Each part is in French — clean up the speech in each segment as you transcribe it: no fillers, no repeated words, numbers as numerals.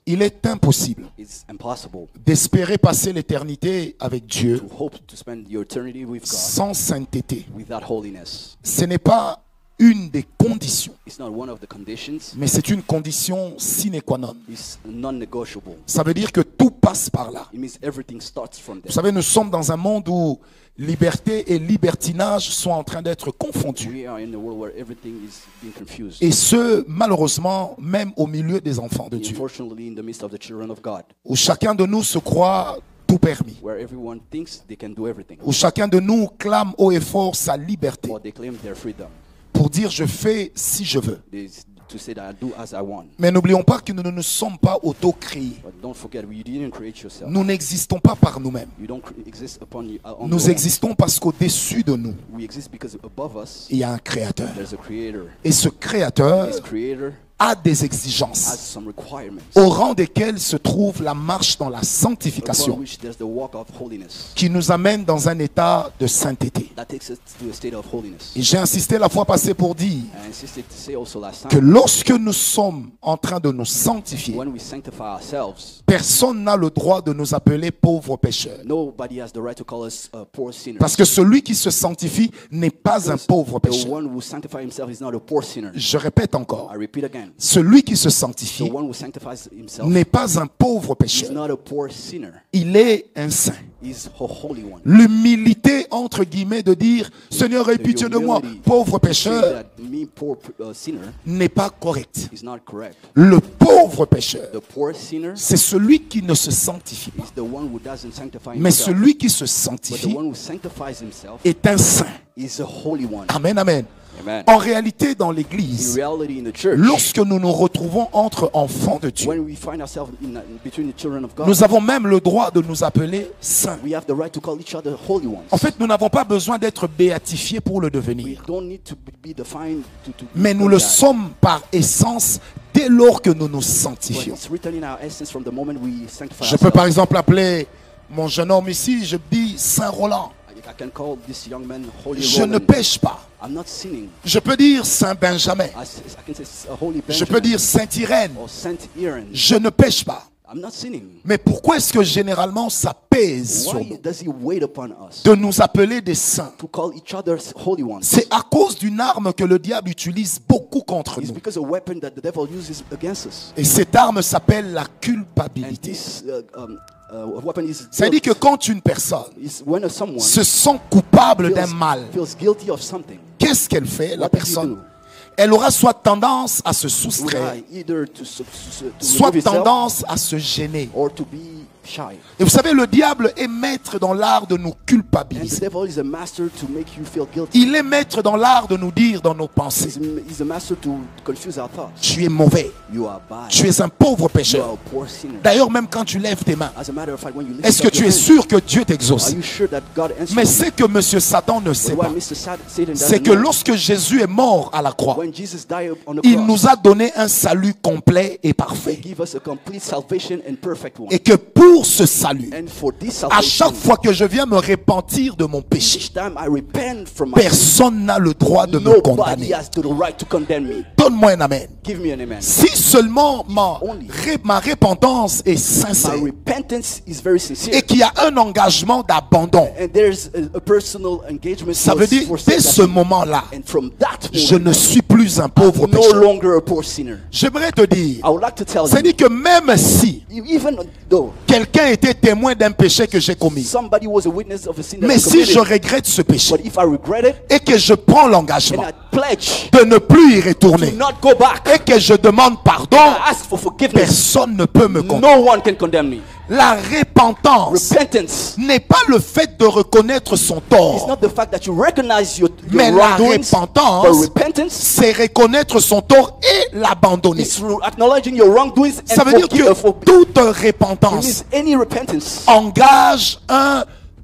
Il est impossible It's impossible d'espérer passer l'éternité avec Dieu to hope to spend your eternity with God sans sainteté. without holiness. Ce n'est pas une des conditions, It's not one of the conditions. mais c'est une condition sine qua non. It's non-negotiable. Ça veut dire que tout passe par là. It means everything starts from Vous there. savez, nous sommes dans un monde où liberté et libertinage sont en train d'être confondus. We are in a world where everything is being confused. Et ce, malheureusement, même au milieu des enfants de Dieu, Unfortunately, in the midst of the children of God, où chacun de nous se croit tout permis, where everyone thinks they can do everything, où chacun de nous clame haut et fort sa liberté or they claim their freedom. pour dire je fais si je veux. To say that I do as I want. Mais n'oublions pas que nous ne nous sommes pas auto-créés. But don't forget, you didn't create yourself. Nous n'existons pas par nous-mêmes. You don't exist upon on Nous your own. existons parce qu'au-dessus de nous, We exist because above us, il y a un créateur. there's a creator. Et ce créateur This creator a des has exigences some requirements, au rang desquelles se trouve la marche dans la upon sanctification which there's the walk of holiness qui nous amène dans un état de sainteté. that takes us to a state of holiness. Et j'ai insisté la fois passée pour dire I insisted to say also last que time, lorsque nous sommes en train de nous sanctifier, when we sanctify ourselves, personne n'a le droit de nous appeler pauvres pécheurs. nobody has the right to call us poor sinners. Parce que celui qui se sanctifie n'est pas un pauvre The pécheur. one who sanctifies himself is not a poor sinner. Je répète encore, I repeat again, celui qui se the sanctifie one who sanctifies himself n'est pas un pauvre is pécheur. not a poor sinner. Il est un saint. He's a holy one. L'humilité, entre guillemets, de dire « Seigneur, aie The pitié de moi, humility pauvre to say pécheur that me, poor sinner, » n'est pas correct. is not correct. Le pauvre pécheur, The poor sinner c'est celui qui ne se sanctifie pas. is the one who doesn't sanctify Mais himself. celui qui se But the sanctifie one who sanctifies himself est un saint. is a holy one. Amen, amen. Amen. En réalité, dans In l'église, reality, in the church, lorsque nous nous retrouvons entre enfants de Dieu, when we find ourselves between the children of God, nous avons même le droit de nous appeler saints. we have the right to call each other holy ones. En fait, nous n'avons pas besoin d'être béatifiés pour le We devenir. don't need to be defined to Mais nous become le that. sommes par essence dès lors que nous nous But sanctifions. it's written in our essence from the moment we sanctify Je peux par ourselves. exemple appeler mon jeune homme ici, je dis Saint Roland. I can call this young man Holy Je ne Roman. pêche pas. I'm not sinning. Je peux dire Saint Benjamin. I can say Holy Je Benjamin peux dire Saint Irène. or Saint Aaron. Je ne pêche pas. I'm not sinning. Mais pourquoi est-ce que généralement ça pèse sur Why nous does he wait upon us de nous appeler des saints? to call each other holy ones? C'est à cause d'une arme que le diable utilise beaucoup contre It's nous. because a weapon that the devil uses against us. Et cette arme s'appelle la And culpabilité. this weapon is Ça dit que quand une personne is when someone se sent coupable d'un mal, feels guilty of something. qu'est-ce qu'elle fait, la What does he personne? do? Elle aura soit tendance à se Will soustraire, I either to soit remove himself tendance à se gêner. or to be shy. Et vous savez, le diable est maître dans l'art de nous And the culpabiliser. devil is a master to make you feel guilty. Il est maître dans l'art de nous dire dans nos pensées, He's a master to confuse our thoughts. tu es mauvais, You are bad. tu es un pauvre You are pécheur. a poor sinner. D'ailleurs, même quand tu lèves tes mains, As a matter of fact, when you lift est-ce que up tu your es hand, sûr que Dieu t'exauce? are you sure that God answers? Mais c'est que Monsieur Satan ne sait But why pas. Mr. Satan C'est doesn't que know? lorsque Jésus est mort à la croix, When Jesus died on the il cross, nous a donné un salut complet et He parfait. gave us a complete salvation and perfect one. Et que pour ce salut, And for this à chaque salvation, fois que je viens me repentir de mon péché, each time I repent from my sin, personne n'a le droit de me nobody condamner. has the right to condemn me. Donne-moi un amen. Give me an amen. Si seulement ma repentance est My sincère repentance is very et sincere. qu'il y a un engagement d'abandon, And there's a personal engagement ça for- veut dire for dès ce salvation. moment-là, And from that je moment, ne suis plus un pauvre I'm no pécheur. longer a poor sinner. J'aimerais te dire, I would like to tell you, c'est-à-dire que même si even though quelqu'un était témoin d'un péché que j'ai commis, somebody was a witness of a sin that mais I si committed, je regrette ce péché but if I regret it et que je prends and l'engagement I pledge de ne plus y to retourner not go back, et que je demande pardon, I ask for forgiveness, personne ne peut me condamner. no one can condemn me. La repentance Repentance n'est pas le fait de reconnaître son is tort, not the fact that you recognize your mais la wrongdoings, repentance, but repentance c'est reconnaître son tort et l'abandonner. is through acknowledging your wrongdoings Ça and veut dire que toute it repentance means any repentance engage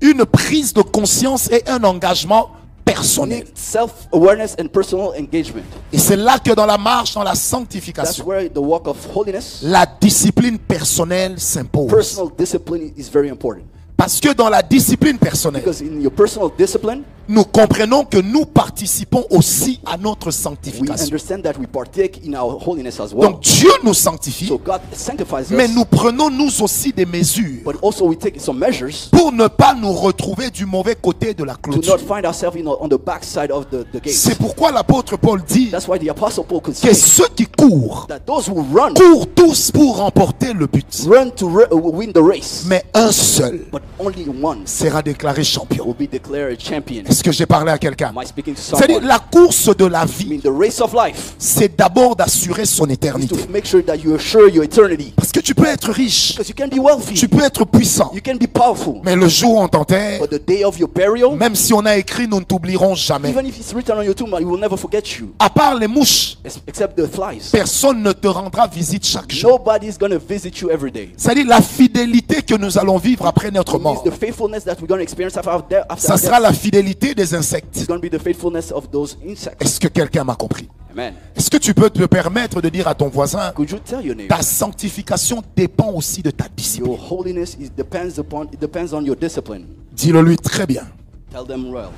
une prise de conscience et un engagement personnel. needs self-awareness and personal engagement. Et c'est là que dans la marche, dans la That's sanctification, where the walk of holiness, la discipline personnelle s'impose. personal discipline is very important. Parce que dans la discipline personnelle, Because in your personal discipline, nous comprenons que nous participons aussi à notre we sanctification. understand that we partake in our holiness as well. Donc Dieu nous sanctifie, So God sanctifies mais us, nous prenons nous aussi des mesures but also we take some measures pour ne pas nous retrouver du mauvais côté de la to clôture. not find ourselves on the backside of the gate. C'est pourquoi l'apôtre Paul dit That's why the Apostle Paul could que say ceux qui courent, that those who run, courent tous pour remporter le but. run to win the race, Mais un seul but only one sera déclaré champion. will be declared a champion. Est-ce que j'ai parlé à quelqu'un? Am I speaking to C'est-à-dire, someone? la course de la I vie, mean, the race of life c'est d'abord d'assurer son is éternité. to make sure that you assure your eternity. Parce que tu peux être riche, Because you can be wealthy, tu peux être puissant, you can be powerful, mais le jour où on t'enterre, but the day of your burial, même si on a écrit, nous ne t'oublierons jamais. even if it's written on your tomb, we will never forget you, À part les mouches, except the flies. personne ne te rendra visite chaque jour. Nobody's going to visit you every day. C'est-à-dire la fidélité que nous allons vivre après notre It's mort. the faithfulness that we're going to experience after our death. Ça sera la fidélité des insectes. It's going to be the faithfulness of those insects. Est-ce que quelqu'un m'a compris? Amen. Est-ce que tu peux te permettre de dire à ton voisin, Could you tell your neighbor, ta sanctification dépend aussi de ta discipline? your holiness depends on your discipline. Dis-le lui très bien. Tell them well.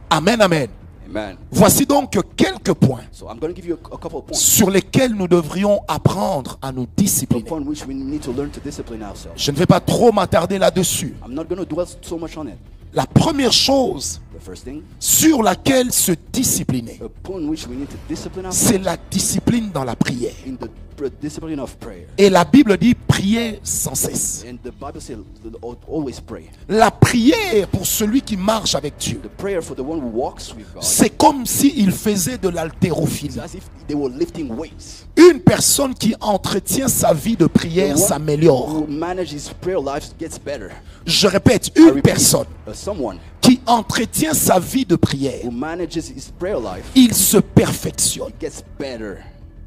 Amen, amen. Amen. Voici donc quelques points So I'm going to give you a couple of points sur lesquels nous devrions apprendre à nous discipliner. upon which we need to learn to discipline ourselves. Je ne vais pas trop m'attarder là-dessus. I'm not going to dwell so much on it. La première chose The first thing sur laquelle se discipliner, upon which we need to discipline c'est ourselves la discipline dans la prière. in the discipline of prayer. Et la Bible dit prier sans cesse. And the Bible says always pray. La prière pour celui qui marche avec Dieu, The prayer for the one who walks with God c'est comme s'il faisait de l'haltérophilie. is as if they were lifting weights. Une personne qui entretient sa vie de prière The one s'améliore. who manages his prayer life gets better. Je répète, I une repeat, personne someone qui entretient sa vie de prière, who manages his prayer life il se perfectionne. gets better.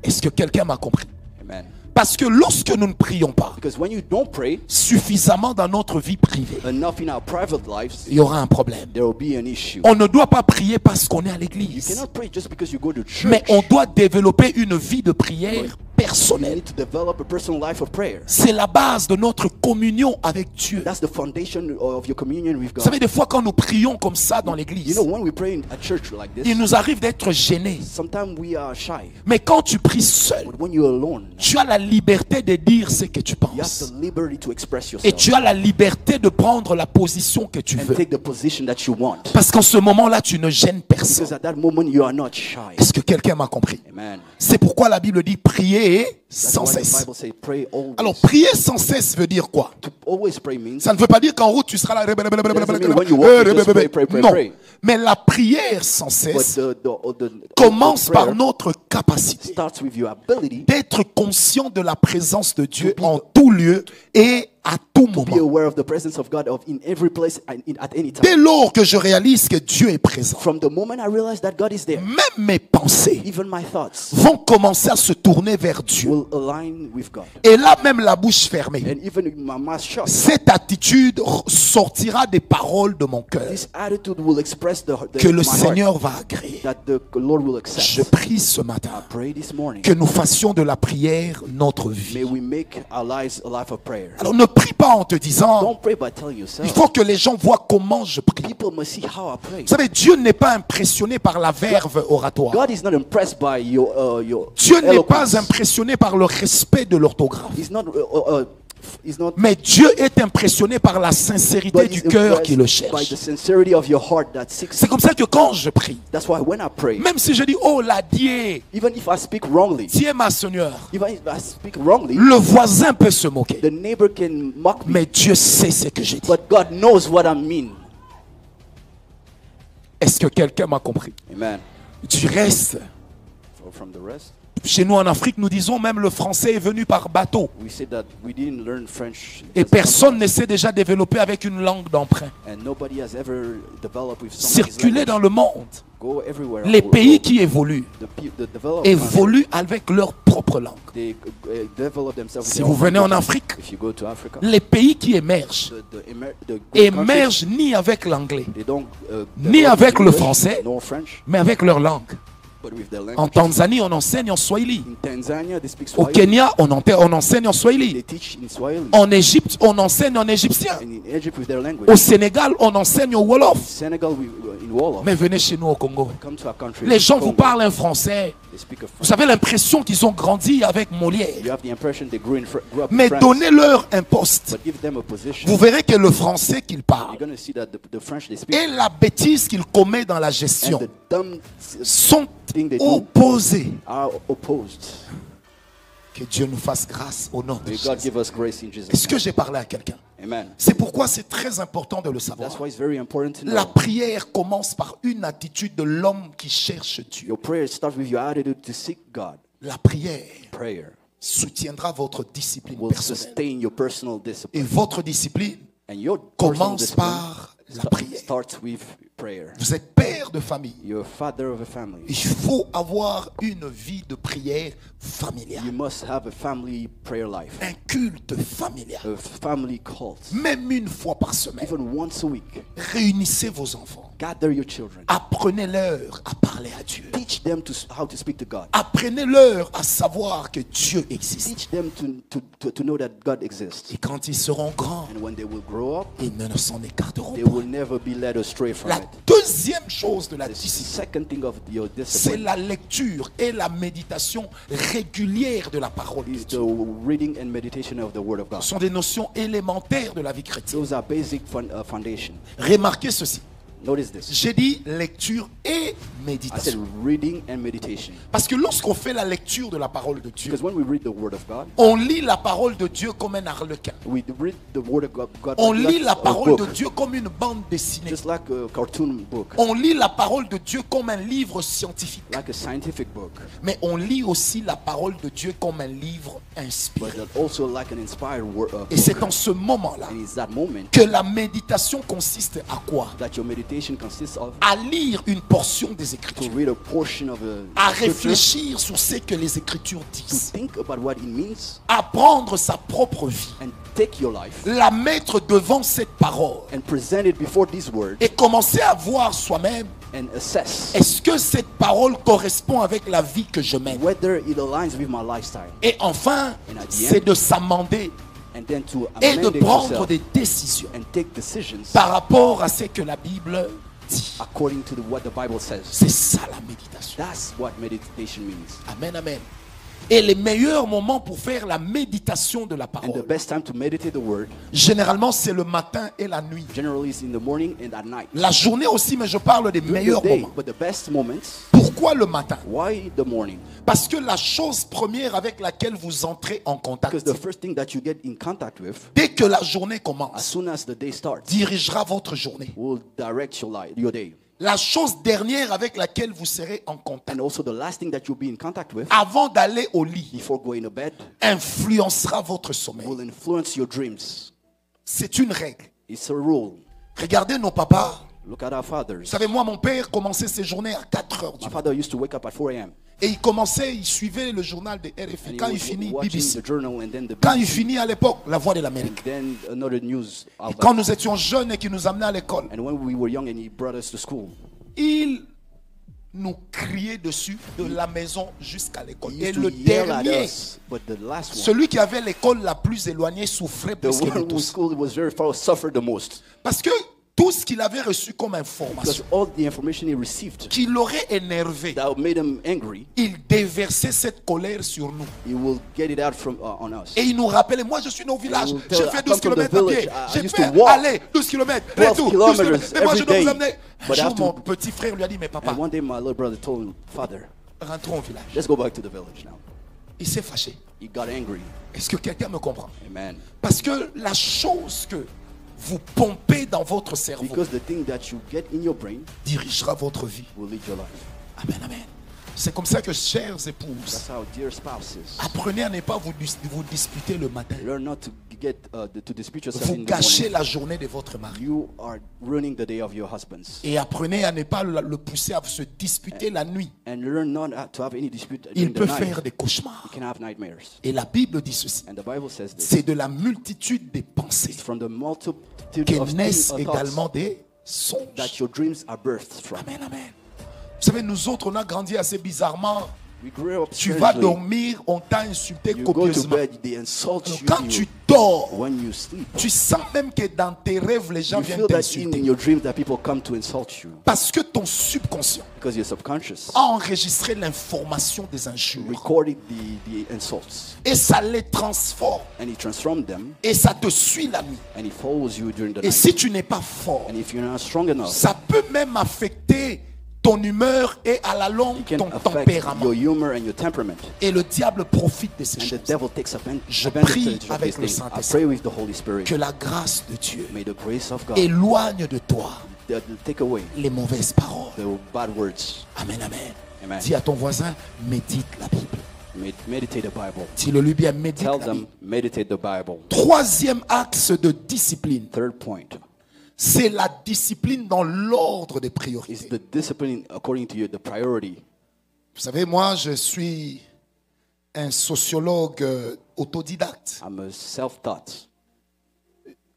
Est-ce que quelqu'un m'a compris? Amen. Parce que lorsque nous ne prions pas Because when you don't pray suffisamment dans notre vie privée, enough in our private lives, il y aura un problème. there will be an issue. On ne doit pas prier parce qu'on est à You l'église, cannot pray just because you go to church. mais on doit développer une vie de prière You personnelle. need to develop a personal life of prayer. C'est la base de notre communion avec Dieu. That's the foundation of your communion with Vous God. savez, des fois quand nous prions comme ça dans You l'église, know, when we pray at church like il this, nous arrive d'être gênés. sometimes we are shy. Mais quand tu pries seul, But when you're alone, tu as la liberté de dire ce que tu you have penses. the liberty to express Et yourself tu as la liberté de prendre la position que tu and veux. take the position that you want. Parce qu'en ce moment-là, tu ne gênes personne. Because at that moment, you are not shy. Est-ce que quelqu'un m'a compris? Amen. C'est pourquoi la Bible dit prier That's sans why the cesse. Bible says pray always. Alors, prier sans cesse veut dire quoi? To always pray means Ça ne veut pas dire qu'en route, tu seras là. when you walk, you just pray, pray, pray, Non. pray. Mais la prière sans but cesse the commence prayer par notre capacité starts with your ability d'être conscient de la présence de Dieu en tout lieu et à tout to be moment. aware of the presence of God in every place and at any time. Dès lors que je réalise que Dieu est présent, From the moment I realize that God is there, même mes pensées even my thoughts vont commencer à se tourner vers Dieu. will align with God. Et là, même la bouche fermée, And even my mouth shut, cette attitude sortira des paroles de mon cœur this attitude will express que le my Seigneur va agréer. heart, that the Lord will Je accept. prie ce I matin pray this morning, que nous fassions de la prière notre may vie. we make our lives a life of prayer. Alors ne prie pas en te disant, Don't pray by telling il yourself. faut que les gens voient comment je prie. People must see how I pray. Vous savez, Dieu n'est pas impressionné par la verve oratoire. God is not impressed by your Dieu n'est eloquence. pas impressionné par le respect de l'orthographe. He's not Mais Dieu est impressionné par la sincérité but du he's cœur qui le impressed by the cherche. sincerity of your heart that seeks. C'est comme ça que quand je prie, That's why when I pray, même si je dis, oh la Dieu, even if I speak wrongly, Dieu ma Seigneur, even if I speak wrongly, le voisin peut se moquer. the neighbor can mock me, Mais Dieu sait ce que j'ai dit. but God knows what I mean. Est-ce que quelqu'un m'a compris? Amen. Du reste, So from the rest, chez nous en Afrique, nous disons même le français est venu par bateau. we say that we didn't learn French, Et personne ne s'est déjà développé avec une langue d'emprunt. and nobody has ever developed with somebody's Circuler dans language. le monde. Go everywhere. Les Go- pays go- qui évoluent, the developed évoluent avec leur propre langue. countries, they develop themselves. with Si their vous own venez en language. Afrique, If you go to Africa, les pays qui émergent, the good countries, émergent ni avec l'anglais, they don't ni develop avec in le English, français, no French, mais avec leur langue. but with their En language. Tanzanie, on enseigne en Swahili. In Tanzania, they speak Au Swahili. Kenya, on enseigne en They Swahili. teach in Swahili. En Égypte, on enseigne en égyptien. And in Egypt, with their language. Au Sénégal, on enseigne au Wolof. Senegal, in Wolof. Mais venez chez nous au Congo. Come to our country. Les gens vous Congo. parlent un français. They speak a Vous French. avez l'impression qu'ils ont grandi avec Molière. You have the impression they grew up in Mais France. donnez-leur un poste. But give them a position. Vous verrez que le français qu'ils You're parlent going to see that the French they speak et la bêtise qu'ils commettent dans la and gestion the dumb sont thing they do opposés. are opposed. Que Dieu nous fasse grâce au nom de May God Jésus. give us grace in Jesus' Est-ce que name. j'ai parlé à quelqu'un? Amen. C'est pourquoi c'est très important de le savoir. That's why it's very important to La know. prière commence par une attitude de l'homme qui cherche Dieu. Your prayer starts with your attitude to seek God. La prière Prayer soutiendra votre discipline will personnelle. sustain your personal Et discipline. votre discipline And your personal commence discipline par la prière. starts with prayer. Vous êtes père de famille. You're a father of a family. Il faut avoir une vie de prière familiale. You must have a family prayer life. Un culte familial. A family cult. Même une fois par semaine. Even once a week. Réunissez vos enfants. Gather your children. Apprenez-leur à parler à Dieu. Teach them how to speak to God. Apprenez-leur à savoir que Dieu existe. Teach them to know that God exists. Et quand ils seront grands, And when they will grow up, ils ne s'en écarteront they pas. will never be led astray from La it. deuxième chose de la The discipline, second thing of your c'est discipline la lecture et la méditation régulière de la parole de is Dieu. the reading and meditation of the Word of God. Ce sont des notions élémentaires de la vie chrétienne. Those are basic foundation. Remarquez ceci. Notice this. J'ai dit lecture et I said méditation. reading and meditation. Parce que lorsqu'on fait la lecture de la parole de Dieu, Because when we read the Word of God, on lit la parole de Dieu comme un arlequin. we read the Word of God On like lit la a parole de book, Dieu comme une bande dessinée. just like a cartoon book, On lit la parole de Dieu comme un livre scientifique. like a scientific book, Mais on lit aussi la parole de Dieu comme un livre but inspiré. also like an inspired Et book. c'est en ce moment-là And it's that moment que la méditation consiste à quoi? that your meditation consists of À lire une portion des to Écritures. read a portion of À a scripture, réfléchir sur ce que les Écritures to disent. think about what it means, À prendre sa propre vie. and take your life La mettre devant cette parole. and present it before this word Et commencer à voir soi-même. and assess Est-ce que cette parole correspond avec la vie que je mène? whether it aligns with my lifestyle, Et enfin, And at the c'est end, de s'amender and then to et de amend it prendre yourself des décisions and take decisions par rapport à ce que la Bible dit. according to what the Bible says. C'est ça la méditation. That's what meditation means. Amen, amen. Et les meilleurs moments pour faire la méditation de la And the parole, best time to meditate the word généralement c'est le matin et la nuit. generally is in the morning and at night. La journée aussi, mais je parle des During the meilleurs day, moments. but the best moments, Pourquoi le matin? why the morning? Parce que la chose première avec laquelle vous entrez en contact, Because the first thing that you get in contact with, dès que la journée as commence, soon as the day starts, dirigera votre journée. will direct your day. La chose dernière avec laquelle vous serez en contact, And also the last thing that you'll be in contact with avant d'aller au lit, before going to bed influencera votre sommeil. will influence your dreams. C'est une règle. It's a rule. Regardez nos papas. Look at our Vous fathers. savez, moi, mon père commençait ses journées à 4 heures du My matin. father used to wake up at 4 a.m. Et il suivait le journal de RFI. and he Quand il was finit, watching BBC. the journal and then the Quand il BBC, finit à l'époque, La Voix de l'Amérique. and then another news Et outlet. quand nous étions jeunes et qu'il nous amenait à l'école, And when we were young and he brought us to school, il nous criait dessus de la maison jusqu'à l'école. he Et used to le yell at dernier, us. But the last one, celui qui avait l'école la plus éloignée, souffrait the plus que nous one whose tous. school was very far, suffered the most. Parce que tout ce qu'il avait reçu comme Because information, all the information he received qui l'aurait énervé, that made him angry, il déversait cette colère sur nous. he will get it out from on us. Et il nous rappelait, moi je suis né au village, will j'ai tell- fait I 12 come from the km à pied, village, I j'ai used fait to walk aller 12 km, 12 retour, 12 kilometers km. Mais moi je every dois vous day. amener. Un But I jour have to- mon petit frère lui a dit, mais papa, And one day my little brother told him, Father, rentrons au village. let's go back to the village now. Il s'est fâché. He got angry. Est-ce que quelqu'un me comprend? Amen. Parce que la chose que vous pompez dans votre cerveau Because the thing that you get in your brain dirigera votre vie. will lead your life. Amen, amen. C'est comme ça que, chères épouses, That's how dear spouses apprenez à ne pas vous disputer le matin. learn not to get to dispute yourself Vous in the gâchez morning. la journée de votre mari. You are ruining the day of your husbands. Et apprenez à ne pas le pousser à se disputer la nuit. And learn not to have any dispute Il during the peut night. faire des cauchemars. You can have nightmares. Et la Bible dit ceci. And the Bible says this. C'est de la multitude des pensées It's from the multitude que of naissent thoughts également des songes. that your dreams are birthed from. Amen, amen. savez, nous autres, on a grandi assez bizarrement. We grew up Tu vas strangely. dormir, on t'a insulté You go to copieusement. bed, they insult Alors, you. quand tu dors, When you sleep, tu sens même que dans tes rêves, les gens you viennent feel that in t'insulter. your dreams that people come to insult you Parce que ton subconscient because you're subconscious. a enregistré l'information des injures. Recorded the insults, Et ça les transforme. and he transformed them, Et ça te suit la nuit. and he follows you during the Et night. si tu n'es pas fort, And if you're not strong enough, ça peut même affecter ton humeur et à la longue it can ton affect tempérament. your humor and your temperament. Et le diable profite de ces And the choses. devil takes Je advantage prie of avec this le thing. I Saint-Esprit pray with the Holy Spirit. Que la grâce de Dieu May the grace of God éloigne de toi take away les mauvaises paroles. the bad words. Amen, amen. Amen. Dis à ton voisin, médite la Bible. Meditate the Bible. Dis-le lui bien, médite Tell la them, Bible. meditate the Bible. Troisième axe de discipline, Third point c'est la discipline dans l'ordre des is priorités. the discipline according to you, the priority. Vous savez, moi, je suis un sociologue autodidacte. I'm a self-taught.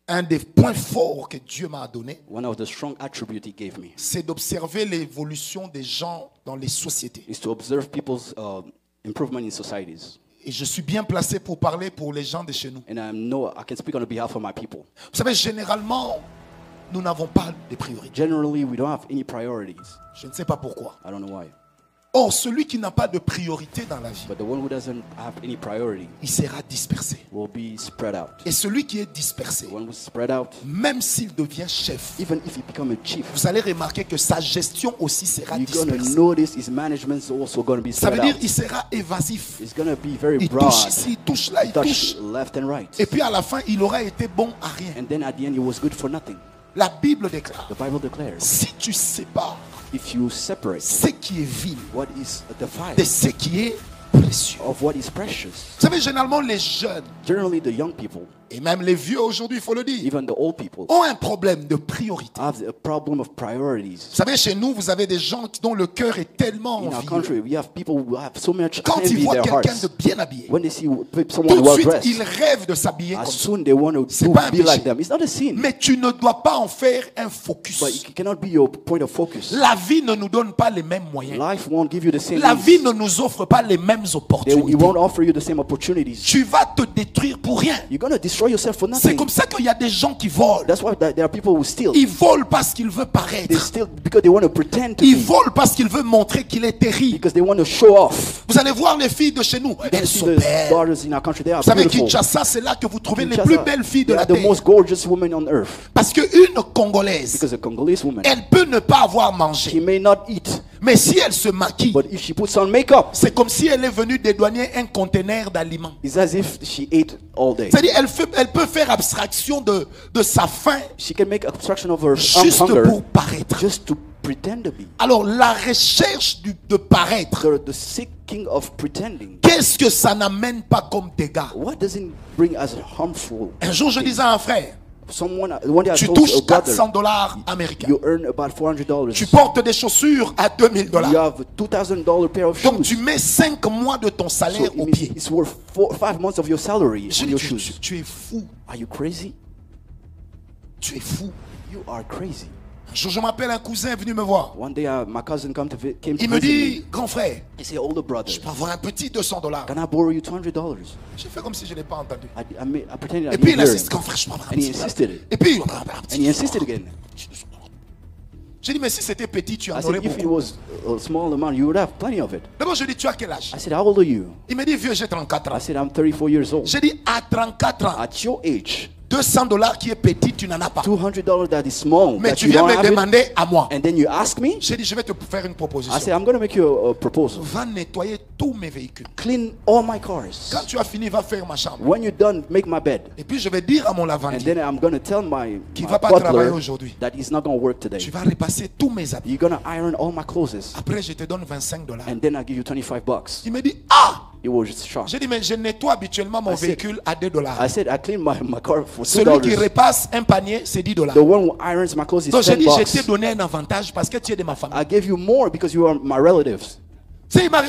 Un des points forts que Dieu m'a donné, One of the strong attributes he gave me c'est d'observer l'évolution des gens dans les sociétés. is to observe people's improvement in societies. Et je suis bien placé pour parler pour les gens de chez nous. And I know I can speak on behalf of my people. Vous savez, généralement, nous n'avons pas de priorité. Generally, we don't have any priorities. Je ne sais pas pourquoi. I don't know why. Or, celui qui n'a pas de priorité dans la vie, But the one who doesn't have any priority il sera dispersé. will be spread out. Et celui qui est dispersé, The one who's spread out, même s'il devient chef, even if he become a chief, vous allez remarquer que sa gestion aussi sera you're going to dispersée. notice his management's also going to be Ça veut spread dire out. qu'il sera évasif. It's going to be very Il broad. touche ici, il touche là, il Touch touche. left and right. Et puis à la fin, il aura été bon à rien. And then at the end, it was good for nothing. La Bible déclare, The Bible declares, si tu sépares if you separate ce qui est vil what is de defiled ce qui est précieux. of what is precious, Vous savez, généralement, les jeunes, generally the young people, et même les vieux aujourd'hui, il faut le dire, even the old people, ont un problème de priorité. have a problem of priorities. Vous savez, chez nous, vous avez des gens dont le cœur est tellement In our envieux. country, we have people who have so much Quand ils envy in voient their quelqu'un hearts. de bien habillé, When they see tout someone de well suite, dressed, ils rêvent de s'habiller as comme ça. soon they want to C'est pas un be like péché. them. It's not a sin, Mais tu ne dois pas en faire un focus. but it cannot be your point of focus. La vie ne nous donne pas les mêmes moyens. Life won't give you the same La vie needs. ne nous offre pas les mêmes It opportunités. won't offer you the same opportunities. Tu vas te détruire pour rien. You're going to destroy yourself for C'est nothing. comme ça qu'il y a des gens qui volent. That's why there are people who steal. Ils volent parce qu'ils veulent They paraître. steal because they want to pretend to Ils be, volent parce qu'ils veulent montrer qu'il est terrible. because they want to show off. Vous allez voir les filles de chez nous. You Elles see sont the belles. daughters in our country, they are Vous savez, beautiful. Kinshasa, c'est là que vous trouvez les Kinshasa, plus belles filles de they la are the terre. most gorgeous women on earth. Parce qu'une Congolaise, Because a Congolese woman, elle peut ne pas avoir she mangé. may not eat, Mais si elle se maquille, but if she puts on makeup, c'est comme si elle est venue dédouaner un conteneur d'aliments. it's as if she ate all day. C'est-à-dire, elle peut faire abstraction de sa faim She can make abstraction of her juste hunger pour paraître. just to pretend to be. Alors, la recherche de paraître, The seeking of pretending, qu'est-ce que ça n'amène pas comme dégâts? what does it bring as harmful? Un jour, je disais à un frère, One day I tu told a touches brother, $400 américains. you earn about $400. Tu portes des chaussures à You $2000. have a $2,000 pair of Donc, shoes. tu mets 5 mois de ton So salaire it au means pied. it's worth 5 months of your salary Je on dis, your tu, shoes. tu es fou. Are you crazy? Tu es fou. You are crazy. Un jour, je m'appelle un cousin est venu me voir. One day my cousin came to Il me visit me. dit, grand frère, He said, older brother, je peux avoir un petit $200. can I borrow you $200? J'ai fait comme si je n'ai pas entendu. I pretended I Et puis il didn't hear insiste, him. grand frère, je peux avoir un And he petit. insisted it. Et puis, And he insisted again. j'ai dit, mais si c'était petit, tu en I aurais said, if it beaucoup. was a small amount, you would have plenty of it. D'abord, je dis, tu as quel âge? I said, how old are you? Il me dit, vieux, j'ai 34 ans. I said, I'm 34 years old. J'ai dit, à 34 ans, At your age, $200 qui est petit, tu n'en as pas. $200 that is small, Mais that tu you viens don't me have it, demander à moi. and then you ask me? J'ai dit, je vais te faire une I proposition. said, I'm going to make you a proposal. Va nettoyer tous mes véhicules. Clean all my cars. Quand tu as fini, va faire ma chambre. When you're done, make my bed. Et puis je vais dire à mon And lavandier, then I'm going to tell my Qui va pas travailler butler aujourd'hui. that he's not going to work today. tu vas repasser tous mes habits. You're going to iron all my clothes. Après, je te donne $25. And then I give you $25. Il me dit, ah! He was just shocked. J'ai dit, mais je nettoie habituellement mon I said- véhicule à $2. I said, I clean my car for Celui qui $2. repasse un panier, c'est $10. The one who irons my clothes is Donc j'ai dit, je t'ai $10. donné un avantage parce que tu es de ma famille. I gave you more because you are my relatives. C'est il m'a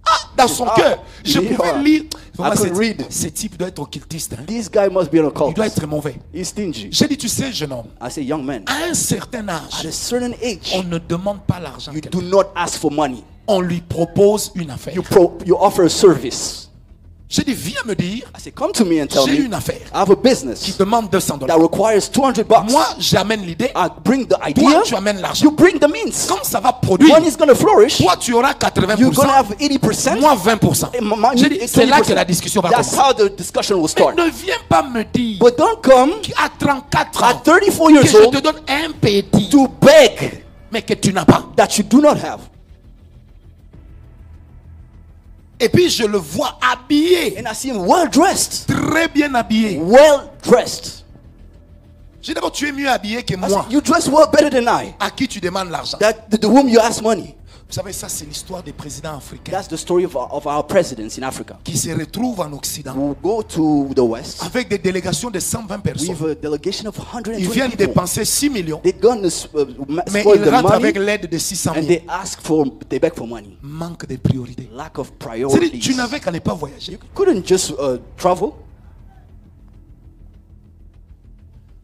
ah! dans son cœur. Je Yeah. pouvais lire. I could read. Ce type doit être occultiste. Hein. This guy must be an Il occult. doit être mauvais. He's stingy. J'ai dit, tu sais, jeune homme, I say, young man, à un certain at âge, a certain age, on ne demande pas l'argent. you do not ask for money. On lui propose une affaire. You offer a service. J'ai dit, viens me dire, I say, come to me and tell j'ai me une affaire I have a qui business demande $200. that requires $200. Moi, j'amène l'idée. I bring the Toi, idea. tu amènes l'argent. You bring the means. Quand ça va produire, When it's going to flourish, toi, tu auras you're going to 80%. have 80%. Moi, 20%. J'ai dit, c'est là que la discussion va That's commencer. how the discussion will Mais start. ne viens pas me dire But don't come qu'à 34 at ans, 34 que years je te old donne un petit, to beg mais que tu n'as pas. that you do not have. Et puis, je le vois habillé, And I see him well dressed. très bien habillé. Well dressed. J'ai dit, d'abord, tu es mieux habillé que I moi. said, you dress well better than I. À qui tu demandes l'argent? That the whom you ask money. Vous savez, ça, c'est l'histoire des présidents africains That's the story of our presidents in Africa. qui se retrouvent en Occident We'll go to the West avec des délégations de 120 personnes. with a delegation of Ils 120 viennent people. dépenser 6 millions, They're going to mais spoil ils the rentrent money avec l'aide de 600 and 000. they beg for money. Manque de priorité. Lack of C'est-à-dire, priorities. tu n'avais qu'à ne pas voyager. Couldn't just travel.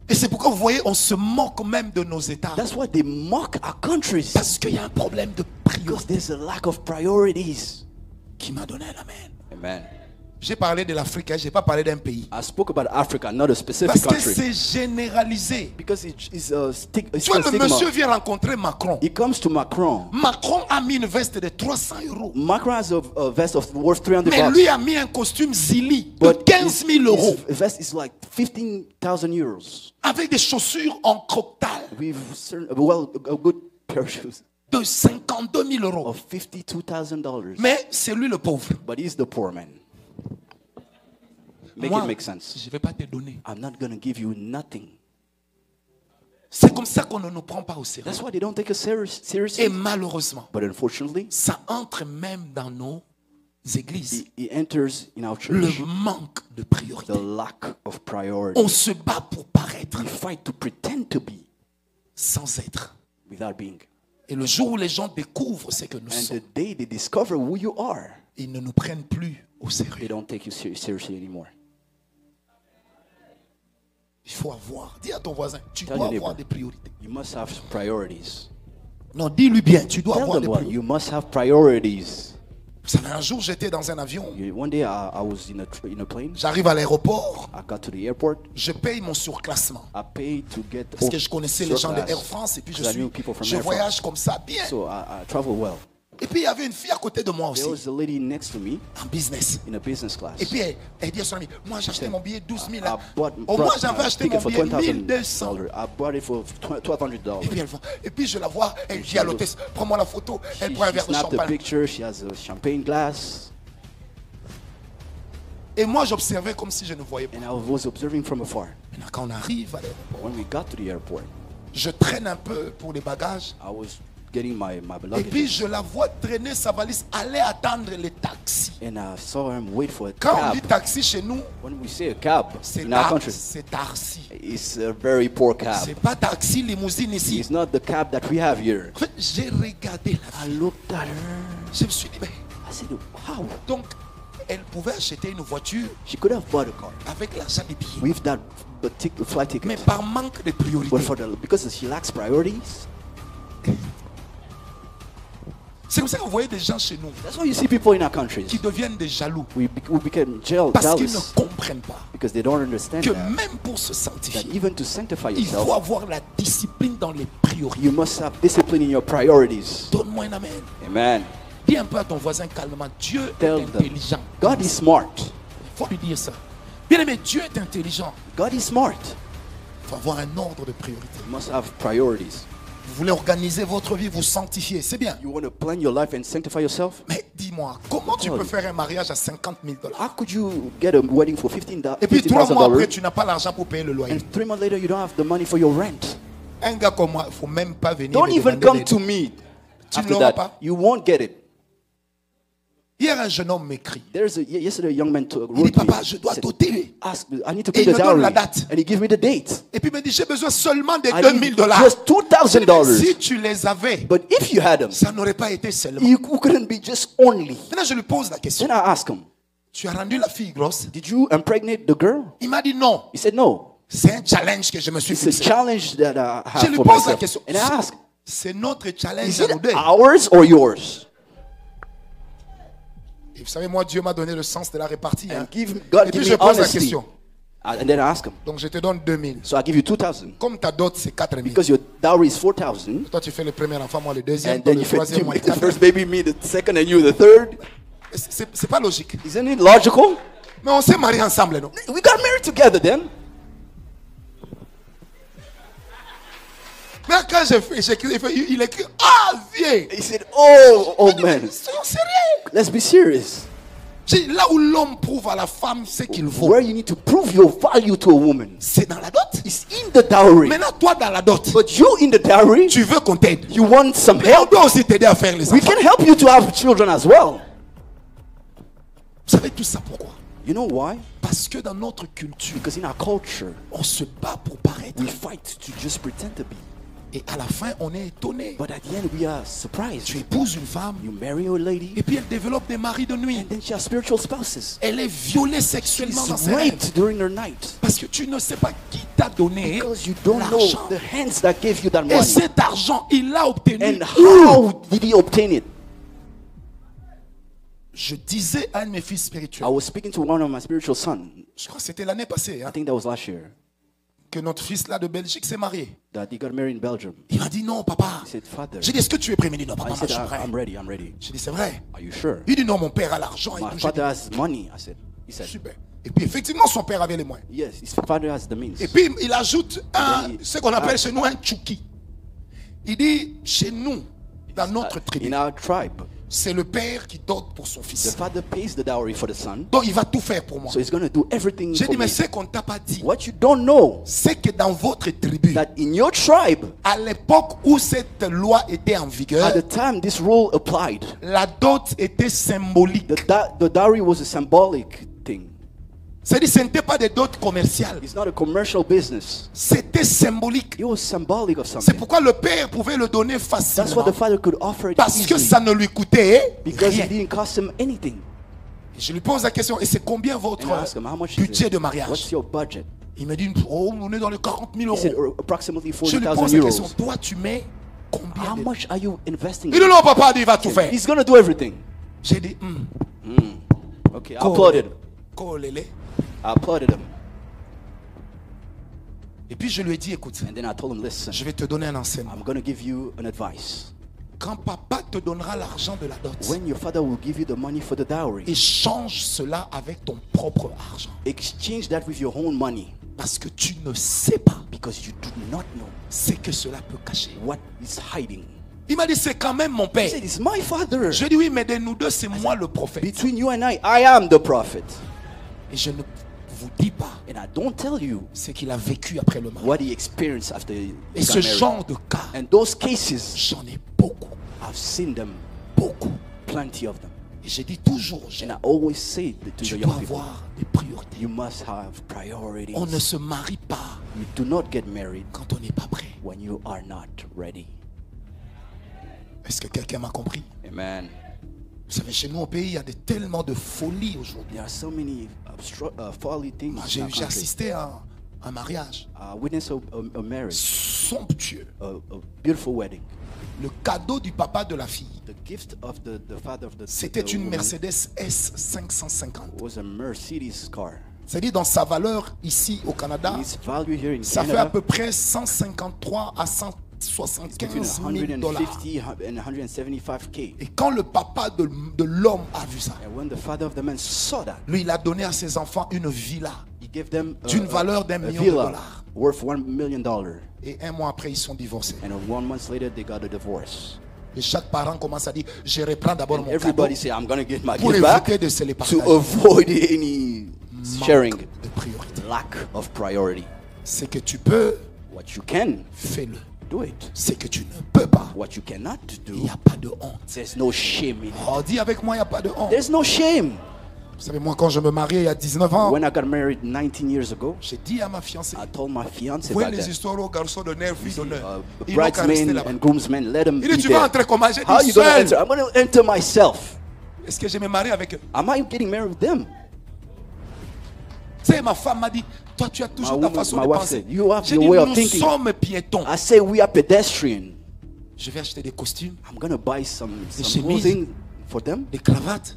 Et c'est pourquoi vous voyez, on se moque même de nos États. That's why they mock our countries. Parce qu'il y a un problème de Because priorité there's a lack of priorities. qui m'a donné un amen. Amen. J'ai parlé de l'Afrique, je n'ai pas parlé d'un pays. I spoke about Africa, not a specific Parce que country. c'est généralisé. Because it's a Tu vois, le stigma. monsieur vient rencontrer Macron. It comes to Macron. Macron a mis une veste de 300 euros. Macron has a vest of worth 300 Mais bucks. lui a mis un costume Zili de But 15 000 euros. his vest is like 15,000 euros. Avec des chaussures en croctal With a good pair of shoes de 52 000 euros. of $52,000. Mais c'est lui le pauvre. But he's the poor man. Make Moi, it make sense. je ne vais pas te donner. I'm not going to give you nothing. C'est comme ça qu'on ne nous prend pas au sérieux. That's why they don't take us seriously. Et malheureusement, But unfortunately, ça entre même dans nos églises. it enters in our Le church. manque de priorité. The lack of priority. On se bat pour paraître We fight to pretend to be sans être. without being. Et le jour où les gens découvrent ce que nous And sommes, the day they discover who you are, ils ne nous prennent plus au they sérieux. don't take you seriously anymore. Il faut avoir. Dis à ton voisin, tu Tell dois your avoir neighbor. des priorités. You must have priorities. Non, dis-lui bien, tu dois Tell avoir them des what, priorités. you must have priorities. Vous savez, un jour, j'étais dans un avion. One day I was in a plane. J'arrive à l'aéroport. I got to the airport. Je paye mon surclassement. I paid to get Parce que je connaissais les gens de surclass. Air France. Et puis, Because I knew people from Air voyage France. comme ça, bien. So I travel well. Et puis, il y avait une fille à côté de moi There aussi, was a lady next to me en business. in a business class. Et puis, elle dit à son ami, moi, j'ai acheté mon billet 12 000. I bought Au moins, brought j'avais my acheté mon ticket for billet 1200. $20,000. I bought it for $1,200. Et puis, je la vois, elle dit à l'hôtesse, prends-moi la photo. Elle She prend un verre de snapped a champagne. picture. She has a champagne glass. Et moi, j'observais comme si je ne voyais pas. And I was observing from afar. Maintenant, quand on arrive à l'aéroport, When we got to the airport, je traîne un peu pour les bagages. I was getting my Et puis, luggage. je la vois traîner sa valise, aller attendre les taxis. And I saw him wait for a Quand on cab. dit taxi chez nous, When we say a cab c'est in our country, taxi. it's a very poor cab. C'est pas taxi limousine ici. It's not the cab that we have here. En fait, j'ai regardé la I fille. looked at her. Je me suis dit, mais I said, how? donc, elle pouvait acheter une voiture She could have bought a car avec l'argent des billets. with that flight Mais ticket. par manque de priorité. But because she lacks priorities, C'est comme ça que vous voyez des gens chez nous that's why you see people in our countries. qui deviennent des jaloux We became parce qu'ils ne jealous comprennent pas because they don't understand que that même pour se that sanctifier, even to sanctify il faut yourself, avoir la discipline dans les priorités. you must have discipline in your priorities. Donne-moi un amen. Amen. Dis un peu à ton voisin calmement, Dieu est Tell them, intelligent. God is smart. Il faut lui dire ça. Bien aimé, Dieu est intelligent. God is smart. Il faut avoir un ordre de priorité. You must have priorities. Vous voulez organiser votre vie, vous sanctifier, c'est bien. You want to plan your life and sanctify yourself? Mais dis-moi, comment tu peux faire un mariage à 50 000 $? How could you get a wedding for Et puis 3 mois après, $15,000 tu n'as pas l'argent pour payer le loyer. and 3 months later you don't have the money for your rent? Un gars comme moi, il ne faut même pas venir Don't me even demander come d'aide. to me Tu ne after l'auras that. pas. You won't get it. Hier, un jeune homme m'écrit. Yesterday, a young man Il wrote dit, to me. papa, je dois Said, doter. Ask, I need to Et pay il the me donne la dowry. date. And he gave me the date. Et puis il me dit, j'ai besoin seulement de I 2000 need $. just Je dis, mais $2,000. si tu les avais, But if you had them, ça n'aurait pas été seulement. you couldn't be just only. Maintenant, je lui pose la question. Then I asked him, Tu as rendu la fille grosse? did you impregnate the girl? Il m'a dit non. He said no. C'est un challenge que je me suis It's a fixé. challenge that I Je have lui for pose la myself. question. And I asked, C'est notre challenge is à nous it deux. ours or yours? Et vous savez, moi, Dieu m'a donné le sens de la répartie. Hein. And Et God puis give je me pose la honesty. question. And then I asked him, Donc je te donne 2000. so I give you 2,000. Comme ta dot, c'est 4000. Because your dowry is 4,000. Toi, tu fais le premier enfant, moi le deuxième, And toi then le you troisième, moi le make the quatrième. first baby, me the second, and you the third. C'est pas logique. Isn't it logical? Mais on s'est mariés ensemble, non? We got married together then. Mais quand il écrit, ah, viens. He said, oh, old man, Soyons sérieux. let's be serious. J'ai dit, là où l'homme prouve à la femme ce qu'il vaut, Where you need to prove your value to a woman c'est dans la dot. is in the dowry. Maintenant, toi, dans la dot, But you in the dowry, tu veux qu'on t'aide. you want some Mais on help. doit aussi t'aider à faire les We enfants. can help you to have children as well. Vous savez tout ça pourquoi? You know why? Parce que dans notre culture, Because in our culture, on se bat pour paraître. we fight to just pretend to be. Et à la fin, on est étonné. But at the end, we are surprised. Tu épouses une femme, You marry a lady, et puis elle développe des maris de nuit. and then she has spiritual spouses. Elle est violée sexuellement dans She's ses rêves. raped during her night. Parce que tu ne sais pas qui t'a donné Because you don't know l'argent. the hands that gave you that Et money. cet argent, il l'a obtenu. And how did he obtain it? Je disais à un de mes fils I spirituels, was speaking to one of my spiritual sons. je crois que c'était l'année passée, I hein, think that was last year. que notre fils là de Belgique s'est marié. That he got married in Belgium. Il m'a dit non, papa. He said, Father. J'ai dit, est-ce que tu es prêt? Il m'a dit non, papa, I moi, said, je suis prêt. I'm ready, I'm ready. J'ai dit, c'est vrai. Are you sure? Il dit non, mon père a l'argent. Et My tout. J'ai father dit, has money. He said, super. Et puis effectivement, son père avait les moyens. yes, his father has the means. Et puis il ajoute ce qu'on appelle Ah. chez nous un tchouki. Il dit, chez nous, dans notre tribu, In our tribe, c'est le père qui dote pour son the fils. father pays the dowry for the son. Donc il va tout faire pour moi. So he's going to do everything J'ai for dit, mais me. ce qu'on t'a pas dit, What you don't know, c'est que dans votre tribu, that in your tribe, à l'époque où cette loi était en vigueur, at the time this rule applied, la dot était symbolique. the dowry was a symbolic thing. C'est-à-dire, ce n'était pas des dots commerciales. It's not a commercial business. C'était symbolique. It was symbolic of C'est something. pourquoi le père pouvait le donner That's why facilement. the father could offer it Parce que easily. ça ne lui coûtait Because rien. it didn't cost him anything. Et je lui pose la question, et c'est combien votre And I asked him, how much is budget it? de What's mariage? your budget? Il me dit, oh, on est dans les 40 000 He said euros. approximately Je lui 40,000 pose la question, euros. toi tu mets combien How de... much are you investing? Il dit, non, papa, il va tout faire. He's gonna do everything. J'ai dit, Okay, I applauded. Kolele. I applauded him. Et puis je lui ai dit, écoute, And then I told him, listen, je vais te donner un enseignement. I'm gonna give you an advice. Quand papa te donnera l'argent de la dot, When your father will give you the money for the dowry, échange cela avec ton propre argent. exchange that with your own money. Parce que tu ne sais pas Because you do not know ce que cela peut cacher. what is hiding. Il m'a dit, c'est quand même mon He père. said, it's my father. Je lui ai dit, oui, mais de nous deux, c'est moi le prophète. Between you and I am the prophet. Et je ne vous dis pas And I don't tell you ce qu'il a vécu après le mariage. what he experienced after he Et got ce married. genre de cas, And those cases, j'en ai beaucoup, I've seen them, beaucoup. plenty of them. Et j'ai dit toujours, And I always say to tu the dois young people, avoir des priorités. you must have priorities. On ne se marie pas You do not get married quand on n'est pas prêt. when you are not ready. Est-ce que quelqu'un m'a compris? Amen. Vous savez, chez nous au pays, il y a tellement de folie aujourd'hui. There are so many folly things. Moi, in J'ai our j'ai country. assisté à un mariage Witness a marriage, somptueux. a beautiful wedding. Le cadeau du papa de la fille, The gift of the father of the c'était the une woman Mercedes S550. was a Mercedes car. C'est-à-dire dans sa valeur ici au Canada, Its value here in ça fait à Canada peu près 153 à is between 175 000 dollars. 150 and 175K. Et quand le papa de l'homme a vu ça, And when the father of the man saw that, lui, il a donné à ses enfants une villa he gave them d'une valeur d'1 a million de villa dollars. worth $1 million. Et un mois après, ils sont divorcés. And 1 month later, they got a divorce. Et chaque parent commence à dire, je reprends d'abord And mon cadeau everybody say, I'm going to get my pour gift back éviter de se les to partager. avoid any sharing. De priorité. Lack of priority. C'est que tu peux, What you can fais-le. do it. c'est que tu ne peux pas. What you cannot Il do, n'y a pas de honte. there's no shame in it. Oh, dis avec moi, il n'y a pas de honte. There's no shame. Vous savez, moi, quand je me mariais il y a 19 ans, When I got married 19 years ago, j'ai dit à ma fiancée, I told my fiance voyez back les then, histoires aux garçons d'honneur, filles d'honneur. Ils n'ont qu'à rester bridesmen là-bas. and groomsmen, let them Il dit, be tu vas there. entrer comment? J'ai How dit, you gonna enter? seul. I'm gonna enter myself. Est-ce que je me marie avec eux? Am I getting married with them? Tu sais, ma femme m'a dit, toi, tu as toujours ta façon My de wife penser. said, you have J'ai your dit, way of nous thinking. sommes piétons. I say we are pedestrian. Je vais acheter des costumes, I'm gonna buy some chemises. clothing for them, des cravates,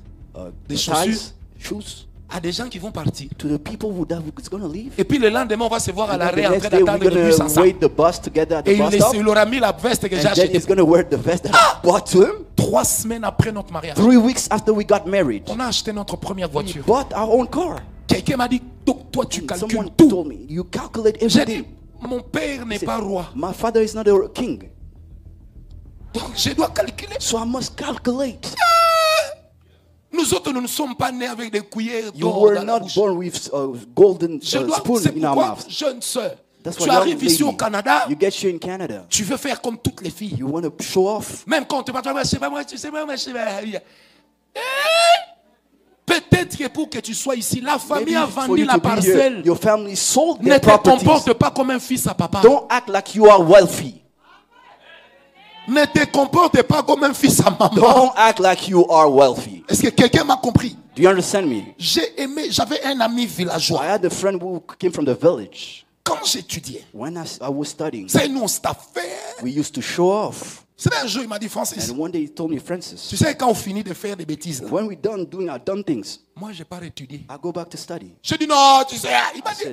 des chaussures ties, shoes, à des gens qui vont partir. to the people who's gonna leave. Et puis le lendemain, on va se voir à And then l'arrêt the en next train day we're d'attendre le bus gonna ensemble. wait the bus together at Et the bus stop. il aura mis la veste que j'ai And then achetée. he's gonna wear the vest that I bought to him. 3 semaines après notre mariage, 3 weeks after we got married, on a acheté notre première we voiture. bought our own car. Quelqu'un m'a dit, donc toi tu calcules Someone tout. told me, you calculate J'ai dit, everything. mon père n'est pas roi. My father is not a king, Donc je dois calculer. so I must calculate. Nous autres, nous ne sommes pas nés avec des cuillères You d'or were dans la not bouche. born with a golden Je dois, spoon c'est in our pourquoi, mouth. jeune sœur, That's tu why, young arrives ici au lady, Canada, you get here in Canada. tu veux faire comme toutes les filles. You want to show off. Même quand on te parle, je sais pas moi, tu sais pas moi, je sais pas. Peut-être que pour que tu sois ici, la famille Maybe a for vendu you la to be here, parcelle. your family sold Ne their te properties. comporte pas comme un fils à papa. Don't act like you are wealthy. Ne te comporte pas comme un fils à maman. Don't act like you are wealthy. Est-ce que quelqu'un m'a compris? Do you understand me? J'avais un ami villageois. I had a friend who came from the village. Quand j'étudiais, When I was studying, c'est nous on staffait. we used to show off. C'est un jour, il m'a dit, Francis, And one day he told me, Francis, tu sais, quand on finit de faire des bêtises, là, when we done doing our dumb things, moi, je pars étudier. I go back to study. Je dis, non, tu sais, il m'a dit,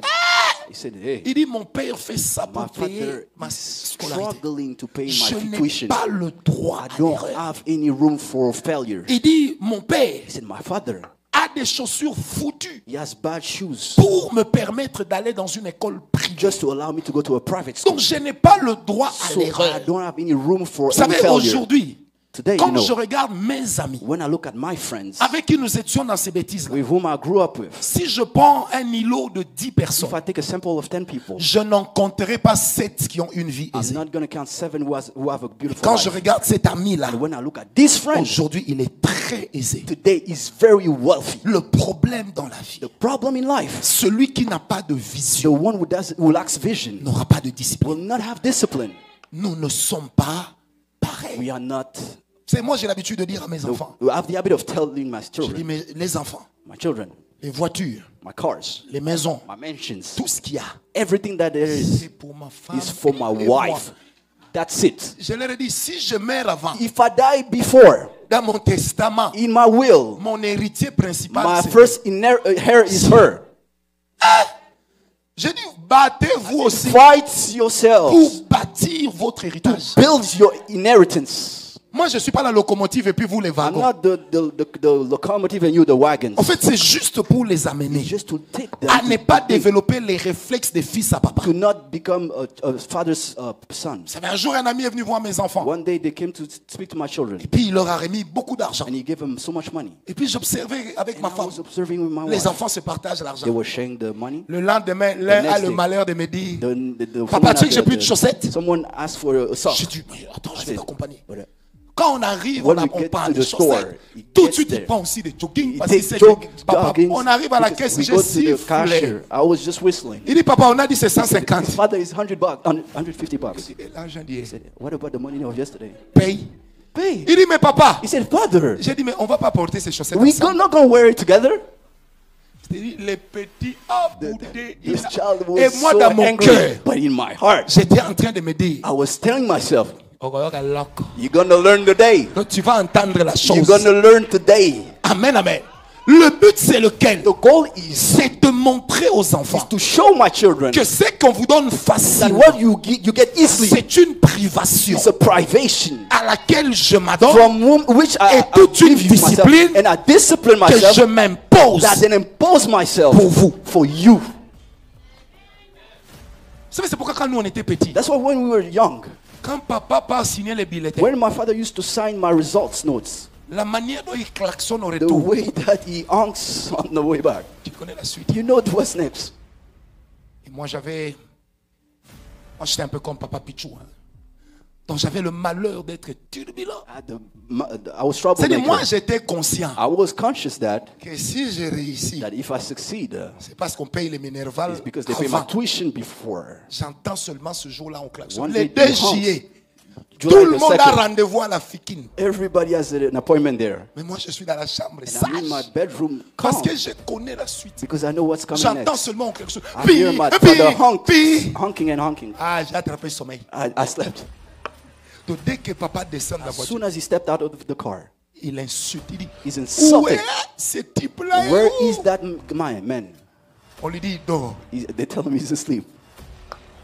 He said, hey, il dit, mon père fait ça my pour payer father ma is scolarité. struggling to pay Je my n'ai tuition. pas le droit I à don't l'erreur. have any room for failure. Il dit, mon père He said, my father, a des chaussures foutues he has bad shoes pour me permettre d'aller dans une école privée. just to allow me to go to a private school. Donc, je n'ai pas le droit à So I l'erreur. don't have any room for Vous any savez, failure. aujourd'hui, Today, you quand know, je regarde mes amis when I look at my friends avec qui nous étions dans ces bêtises-là, with whom I grew up with, si je prends un îlot de 10 personnes, if I take a sample of 10 people, je n'en compterai pas 7 qui ont une vie I'm aisée. not going to count 7 who have a beautiful Quand je life. regarde cet ami-là, And when I look at this friend, aujourd'hui, il est très aisé. today is very wealthy. Le problème dans la vie, The problem in life, celui qui n'a pas de the vision one who lacks vision n'aura pas de discipline. will not have discipline. Nous ne sommes pas pareils. We are not. C'est moi, j'ai l'habitude de dire à mes enfants, I have the habit of telling my je dis, children, mais les enfants, my children, les voitures, my cars, les maisons, my mansions, tout ce qu'il y a, everything that there is c'est pour ma femme is for my et moi. wife. That's it. Je leur ai dit, si je meurs avant, If I die before, dans mon testament, in my will, mon héritier principal, my c'est first heir is her. j'ai dit, battez-vous aussi Fight yourself. pour bâtir votre héritage. Build your inheritance. Moi, je ne suis pas la locomotive et puis vous les I'm wagons. not the locomotive and you the wagons. En fait, c'est juste pour les amener Just to take them à ne pas développer les réflexes des fils à papa. to not become a father's son. Vous savez, un jour, un ami est venu voir mes enfants. One day they came to speak to my children Et puis, il leur a remis beaucoup d'argent. and he gave them so much money. Et puis, j'observais avec ma And I femme. was observing with my Les wife. enfants se partagent They l'argent. were sharing the money. Le lendemain, l'un next a le day, malheur de me dire, The Papa, someone tu sais had que j'ai plus de chaussettes. Someone asked for a sock. J'ai dit, mais attends, je vais said, t'accompagner. but, Quand on arrive, when on we on get prend to des the store, chaussettes. he Tout de gets suite, il there. prend aussi des jogging. He Parce qu'il takes sait jog- que, papa, joggings on arrive à la because caisse, we je go to the siffle. cashier. I was just whistling. Il dit, papa, on a dit c'est His 150. father is $100, $150. Et l'argent dit, He said, what about the money of yesterday? paye. Pay. Il dit, mais papa, He said, Father, j'ai dit, mais on va pas porter ces chaussettes we ensemble. not going to wear it together. Il dit, les petits aboudés. This child was Et moi, so dans mon angry. cœur, But in my heart, j'étais en train de me dire, I was telling myself, donc you're going to learn today. tu vas entendre la You're chose. going to learn today. Amen, amen. Le but, c'est lequel? The goal is C'est de montrer aux enfants to show my children que ce qu'on vous donne that facilement, what you get easily c'est une privation is a privation à laquelle je m'adonne, from which I Et toute une give you myself, discipline and I discipline que myself je m'impose. that then impose myself Pour vous. for you. Vous savez, c'est pourquoi quand nous on était petits, That's why when we were young, quand papa part signer les billets, when my father used to sign my results notes, la manière dont il klaxonne au the retour, way that he honks on the way back, tu connais la suite. you know what's next. Et moi j'étais un peu comme papa Pichou. Hein. Donc j'avais le malheur d'être turbulent. I was C'est-à-dire, moi troublemaker. j'étais conscient I was conscious that que si je réussis, if I succeed, c'est parce qu'on paye les Minerval it's because they pay my avant. tuition before. J'entends seulement ce jour-là au klaxon. One Le day 2 it honks. juillet, tout July le the monde a 2nd. rendez-vous à la Fikine. Everybody has an appointment there. Mais moi je suis dans la chambre And I'm in my sage. bedroom Parce calm que je connais la suite. because I know what's coming J'entends next. seulement quelque chose. I hear my father honking and honking. Ah, j'ai attrapé le sommeil. I slept. Donc dès que papa descend de la As voiture, soon as he stepped out of the car, il insulte. Il dit, he's où insulted. est ce type-là? Where Où? is that man? On lui dit, il dort. They tell him he's asleep.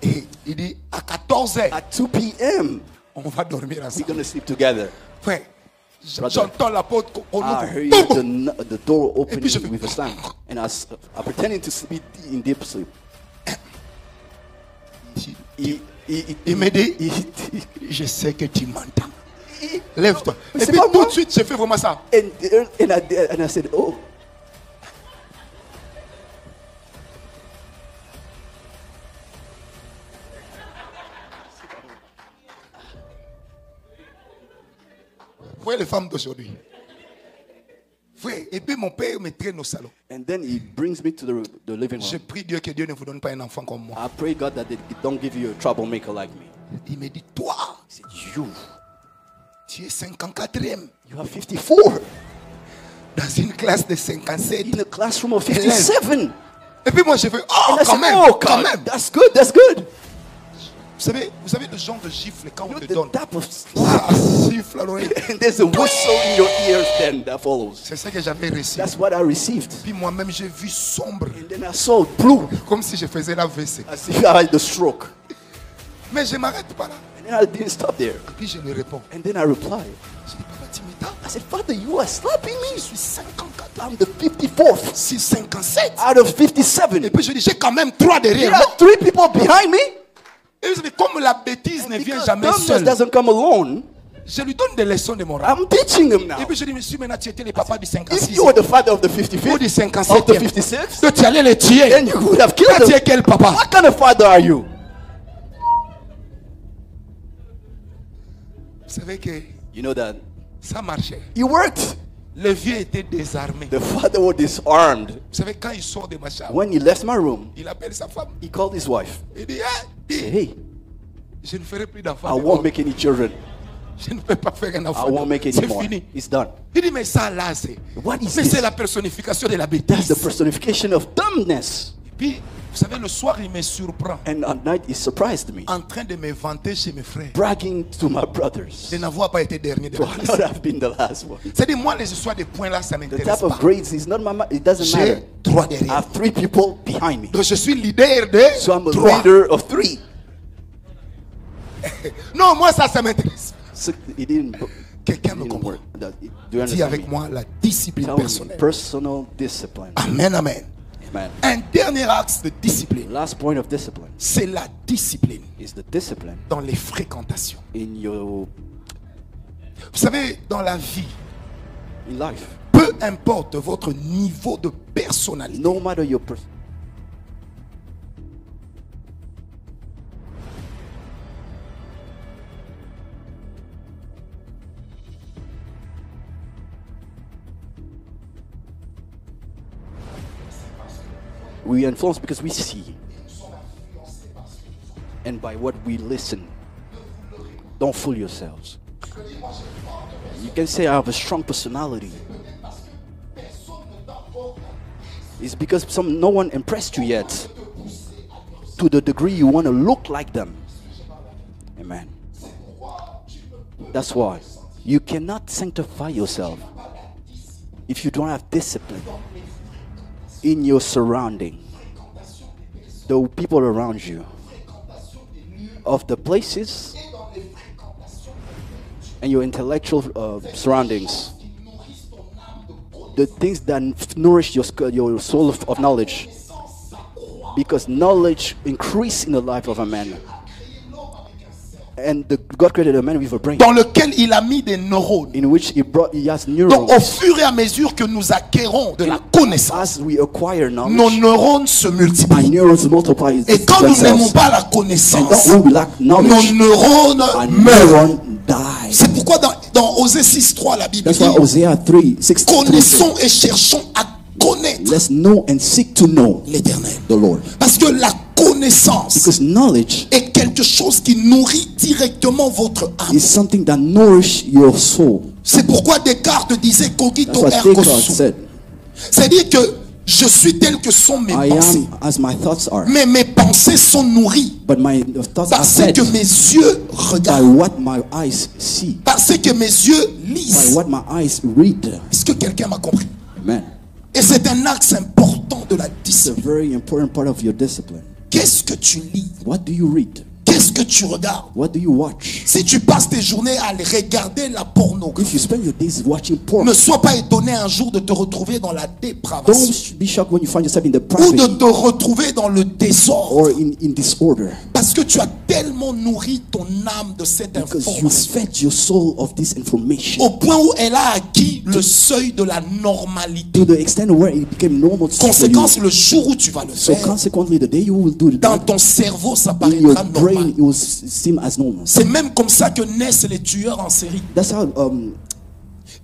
Et il dit, à 14h, At 2 p.m., on va dormir we're ensemble. going to sleep together. Frère, Brother. j'entends la porte qu'on I ouvre. heard Boum! the door Et puis je opening fais- with a slam. And I pretending to sleep in deep sleep. Il me dit, he- je sais que tu m'entends. Lève-toi. Mais Et c'est puis pas tout moi. de suite, j'ai fait vraiment ça. and I said, oh, Vous voyez les femmes d'aujourd'hui. Frère, et puis mon père me traîne au salon. and then he brings me to the living Je room. prie Dieu que Dieu ne vous donne pas un enfant comme moi. I pray God that they don't give you a troublemaker like me. Il me dit, toi, He said, you tu es 54e have 54 dans une classe de 57. in a classroom of 57. Et puis moi, j'ai fait, And oh, I quand said, même, oh, quand God, même. that's good, that's good. Vous savez le genre de gifle quand You on know te donne. the type of Ah, siffle à l'oreille. and there's a whistle in your ears then that follows. C'est ça que j'avais reçu. That's what I received. Puis moi-même, j'ai vu sombre, And then I saw blue comme si je faisais la WC. as if I had the stroke. Mais je ne m'arrête pas là. And then I didn't stop there. Et puis je lui réponds. And then I replied, Je dis, papa, tu m'étends. I said, Father, you are slapping Je me. suis 54 I'm the 54th sur 57. out of 57. Et puis je dis, j'ai quand même 3 derrière There moi. are 3 people behind me. Et vous savez, comme la bêtise ne vient Because jamais dumbness seule, doesn't come alone. je lui donne des leçons de morale. I'm teaching him now. Et puis je dis, monsieur, maintenant tu étais le papa du If 56. you were the father of the Ou 55th, du of the 57. 56, Donc tu allais les tuer. then you would have Toi, killed tu es them. quel papa? What kind of father are you? Vous savez que You know that ça marchait. it worked. Le vieux était désarmé. The father was disarmed. Vous savez, quand il sort de ma chambre, When he left my room, il appelle sa femme. he called his wife. Il dit, He said, dis, hey, je ne ferai plus I d'enfants. won't make any children. Je ne peux pas faire un I enfant. won't make any C'est more. fini. It's done. Il dit, mais ça là, c'est. What is Mais this? c'est la personnification de la That's bêtise. the personification of dumbness. Et puis, vous savez, le soir, il me surprend And at night, he surprised me, en train de me vanter chez mes frères bragging to my brothers de n'avoir pas été dernier de to la classe. not have been the last one. C'est-à-dire, moi, les histoires de points là, ça ne The m'intéresse type of pas. grades is not it doesn't J'ai matter. 3 I derrière. have 3 people behind me. Donc, je suis leader de So I'm a 3. leader of 3. Non, moi, ça m'intéresse. So it didn't, Quelqu'un it me didn't comprend. work. Do you Dis understand avec me? moi la discipline Tell me, personnelle. personal discipline. Amen, amen. Amen. Un dernier axe de discipline, Last point of discipline c'est la discipline is the discipline dans les fréquentations. in your Vous savez, dans la vie, in life. peu importe votre niveau de personnalité, No matter your we are influenced because we see, and by what we listen. Don't fool yourselves. You can say I have a strong personality. It's because no one impressed you yet to the degree you want to look like them. Amen. That's why you cannot sanctify yourself if you don't have discipline in your surrounding, the people around you, of the places and your intellectual surroundings, the things that nourish your soul of knowledge, because knowledge increases in the life of a man, And God created a man with a brain dans lequel il a mis des neurones. in which he has Donc neurons. au fur et à mesure que nous acquérons de la connaissance, As we acquire nos knowledge, neurones se our multiplient. neurons multiply Et quand nous n'aimons themselves. pas la And connaissance, when we lack nos knowledge, neurones our meurent. neuron dies. C'est pourquoi dans Osée 6.3, la Bible That's dit, why Hosea 3:6. connaissons et cherchons à connaître Let's know and seek to know l'Éternel. the Lord. Parce que la connaissance Because knowledge est quelque chose qui nourrit directement votre âme. is something that nourish your soul. C'est pourquoi Descartes disait That's cogito what ergo Descartes sum. said. C'est-à-dire que je suis tel que sont mes I pensées. am as my thoughts are. Mais mes pensées sont nourries But my thoughts are parce fed que mes yeux by regardent, what my eyes see, parce que mes yeux by lisent. what my eyes read. Est-ce que quelqu'un m'a compris? Amen. Et c'est un axe important de la It's a discipline. very important part of your discipline. Qu'est-ce que tu lis? What do you read? Qu'est-ce que tu regardes? What do you watch? Si tu passes tes journées à aller regarder la pornographie, If you spend your days watching porn, ne sois pas étonné un jour de te retrouver dans la dépravation don't be shocked when you find yourself in the ou de depravity te retrouver dans le désordre, or in disorder, parce que tu as tellement nourri ton âme de cette because you information fed your soul of this information au point où elle a acquis le seuil de la normalité. to the extent where it became normal to for you. Conséquence, le jour où tu vas le So faire, consequently, the day you will do dans it, ton cerveau, ça in your paraîtra brain, normal. it will seem as normal. C'est même comme ça que naissent les tueurs en série. That's how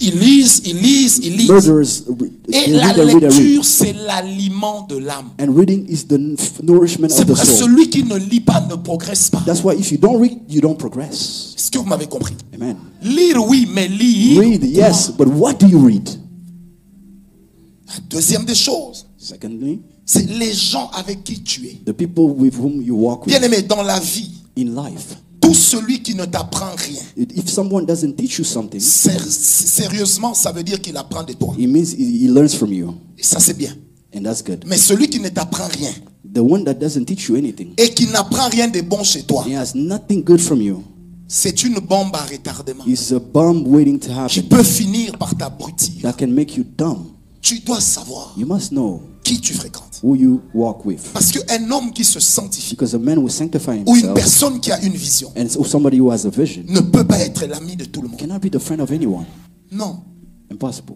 Ils lisent, ils lisent, ils lisent. murderers Et they la read and read and read. lecture, c'est l'aliment de l'âme. And reading is the nourishment C'est of the pour ça que soul. celui qui ne lit pas ne progresse pas. That's why if you don't read, you don't progress. Est-ce que vous m'avez compris? Amen. Lire, oui, mais lire. Read, yes, but what do you read? La deuxième des choses, Secondly, c'est les gens avec qui tu es. the people with whom you walk with Bien aimé, dans la vie, in life. tout celui qui ne t'apprend rien, If someone doesn't teach you something, sérieusement, ça veut dire qu'il apprend de toi. it means he learns from you, Et ça, c'est bien. and that's good. Mais celui qui ne t'apprend rien The one that doesn't teach you anything, et qui n'apprend rien de bon chez toi, he has nothing good from you, c'est une bombe à retardement is a bomb waiting to qui happen peut finir par t'abrutir. that can make you dumb. Tu dois savoir You must know qui tu fréquentes. who you walk with. Parce qu'un homme qui se sanctifie Because a man will sanctify ou une himself, personne qui a une vision and so somebody who has a vision ne peut pas être l'ami de tout le monde. cannot be the friend of anyone. Non. Impossible.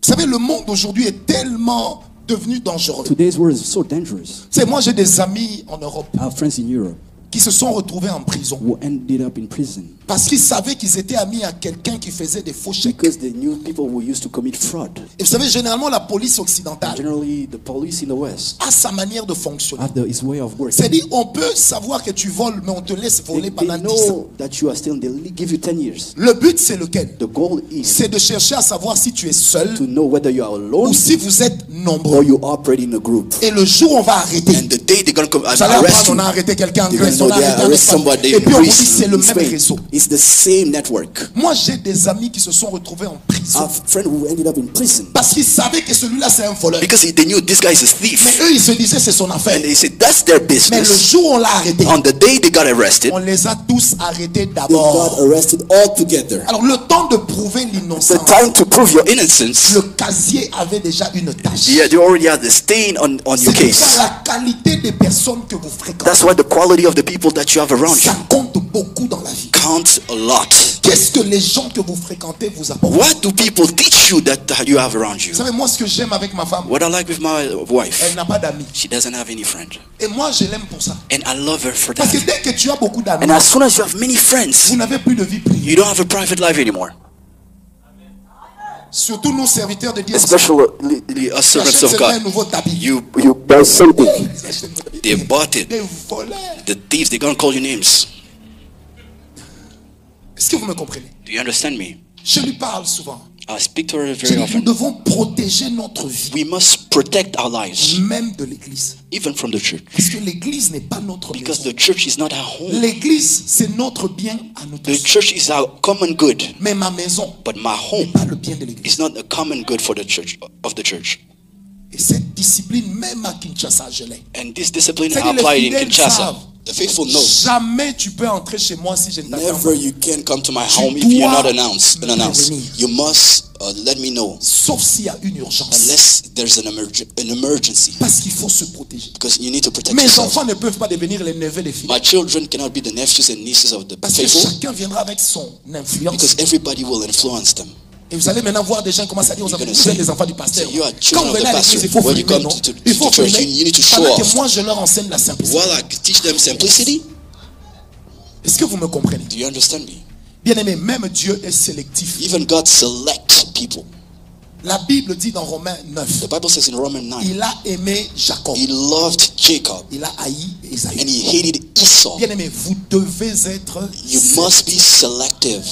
Vous savez, le monde aujourd'hui est tellement devenu dangereux. Today's world is so dangerous. C'est moi, j'ai des amis en Europe I have friends in Europe qui se sont retrouvés en prison who ended up in prison parce qu'ils savaient qu'ils étaient amis à quelqu'un qui faisait des faux chèques. because they knew people who used to commit fraud. Et vous savez, généralement, la police occidentale Generally, the police in the West a sa manière de fonctionner. have his way of working. C'est-à-dire, on peut savoir que tu voles, mais on te laisse They, voler pendant they 10 ans. know that you are still, they give you 10 years. Le but, c'est lequel? The goal is C'est de chercher à savoir si tu es seul to know whether you are alone ou si vous êtes or nombreux. you operate in a group. Et le jour où on va arrêter, And the day they're going to come and vous allez arrest apprendre, you, on a arrêté quelqu'un en they're Grèce, going on to a know they arrêté en arrest Espagne. somebody Et in puis on vous dit, Greece, c'est le in même Spain. réseau. It's the same network. Moi, j'ai des amis qui se sont retrouvés en I prison have a friend who ended up in prison parce qu'ils savaient que celui-là, c'est un voleur. because they knew this guy is a Mais thief. eux, ils se disaient, c'est son affaire. And they said that's their Mais le business. jour où on l'a arrêté, On the day they got arrested, on les a tous arrêtés they d'abord. got arrested all together. Alors, le temps de prouver The l'innocence, time to prove your innocence, le casier avait déjà une tâche. yeah, they already had the stain on C'est your pourquoi case. la qualité des personnes que vous fréquentez, That's why the quality of the people that you have around you ça compte beaucoup dans la vie. counts a lot. Qu'est-ce que les gens que vous fréquentez vous apportent? What do people teach you that you have around you? Vous savez, moi, ce que j'aime avec ma femme, What I like with my wife, elle n'a pas d'amis. she doesn't have any friend. Et moi, je l'aime pour ça. And I love her for Parce que that. dès que tu as beaucoup d'amis, And as soon as you have many friends, vous n'avez plus de vie privée. you don't have a private life anymore. Surtout nous, serviteurs de Dieu. Especially us Ils servants achètent of seulement un God. nouveau tapis. You buy something. Ils achètent un tapis. They bought it. Des voleurs. The thieves, they're gonna call you names. Est-ce que vous me comprenez? Do you understand me? Je lui parle souvent. I speak to her Je very dis, nous often. devons protéger notre vie, We must protect our lives, même de l'église. even from the church. Parce que l'église n'est pas notre Because maison. the church is not our home. L'église, c'est notre bien à nous The tous. church is our common good. Mais ma maison But my home n'est pas le bien de l'église. is not a common good for the church of the church. Et cette discipline, même à Kinshasa, je l'ai. And this discipline I C'est-à-dire, les applied in fidèles Kinshasa. savent, The faithful know. Jamais tu peux entrer chez moi si je ne t'attends pas. Never you can come to my home if you're not announced. You must let me know. Sauf s'il y a une urgence. Unless there's an emergency. Parce qu'il faut se protéger. Because you need to protect Mes yourself. enfants ne peuvent pas devenir les neveux des filles. My children cannot be the nephews and nieces of the Parce que faithful. chacun viendra avec son influence. Because everybody will influence them. Et vous allez maintenant voir des gens commencer à dire aux enfants, vous êtes les enfants du pasteur. You are Quand children vous of venez the à l'église, pastor. il faut When you filmer, come non? to Il faut the church, filmer. you need to show Pendant que off. moi, je leur enseigne la simplicité. While I teach them simplicity, Est-ce que vous me comprenez? do you understand me? Bien aimé, même Dieu est sélectif. Even God selects people. La Bible dit dans Romains 9, The Bible says in Romans 9, il a aimé Jacob, He loved Jacob il a haï Esaü. and He hated Esau. Bien aimé, vous devez être You must be selective.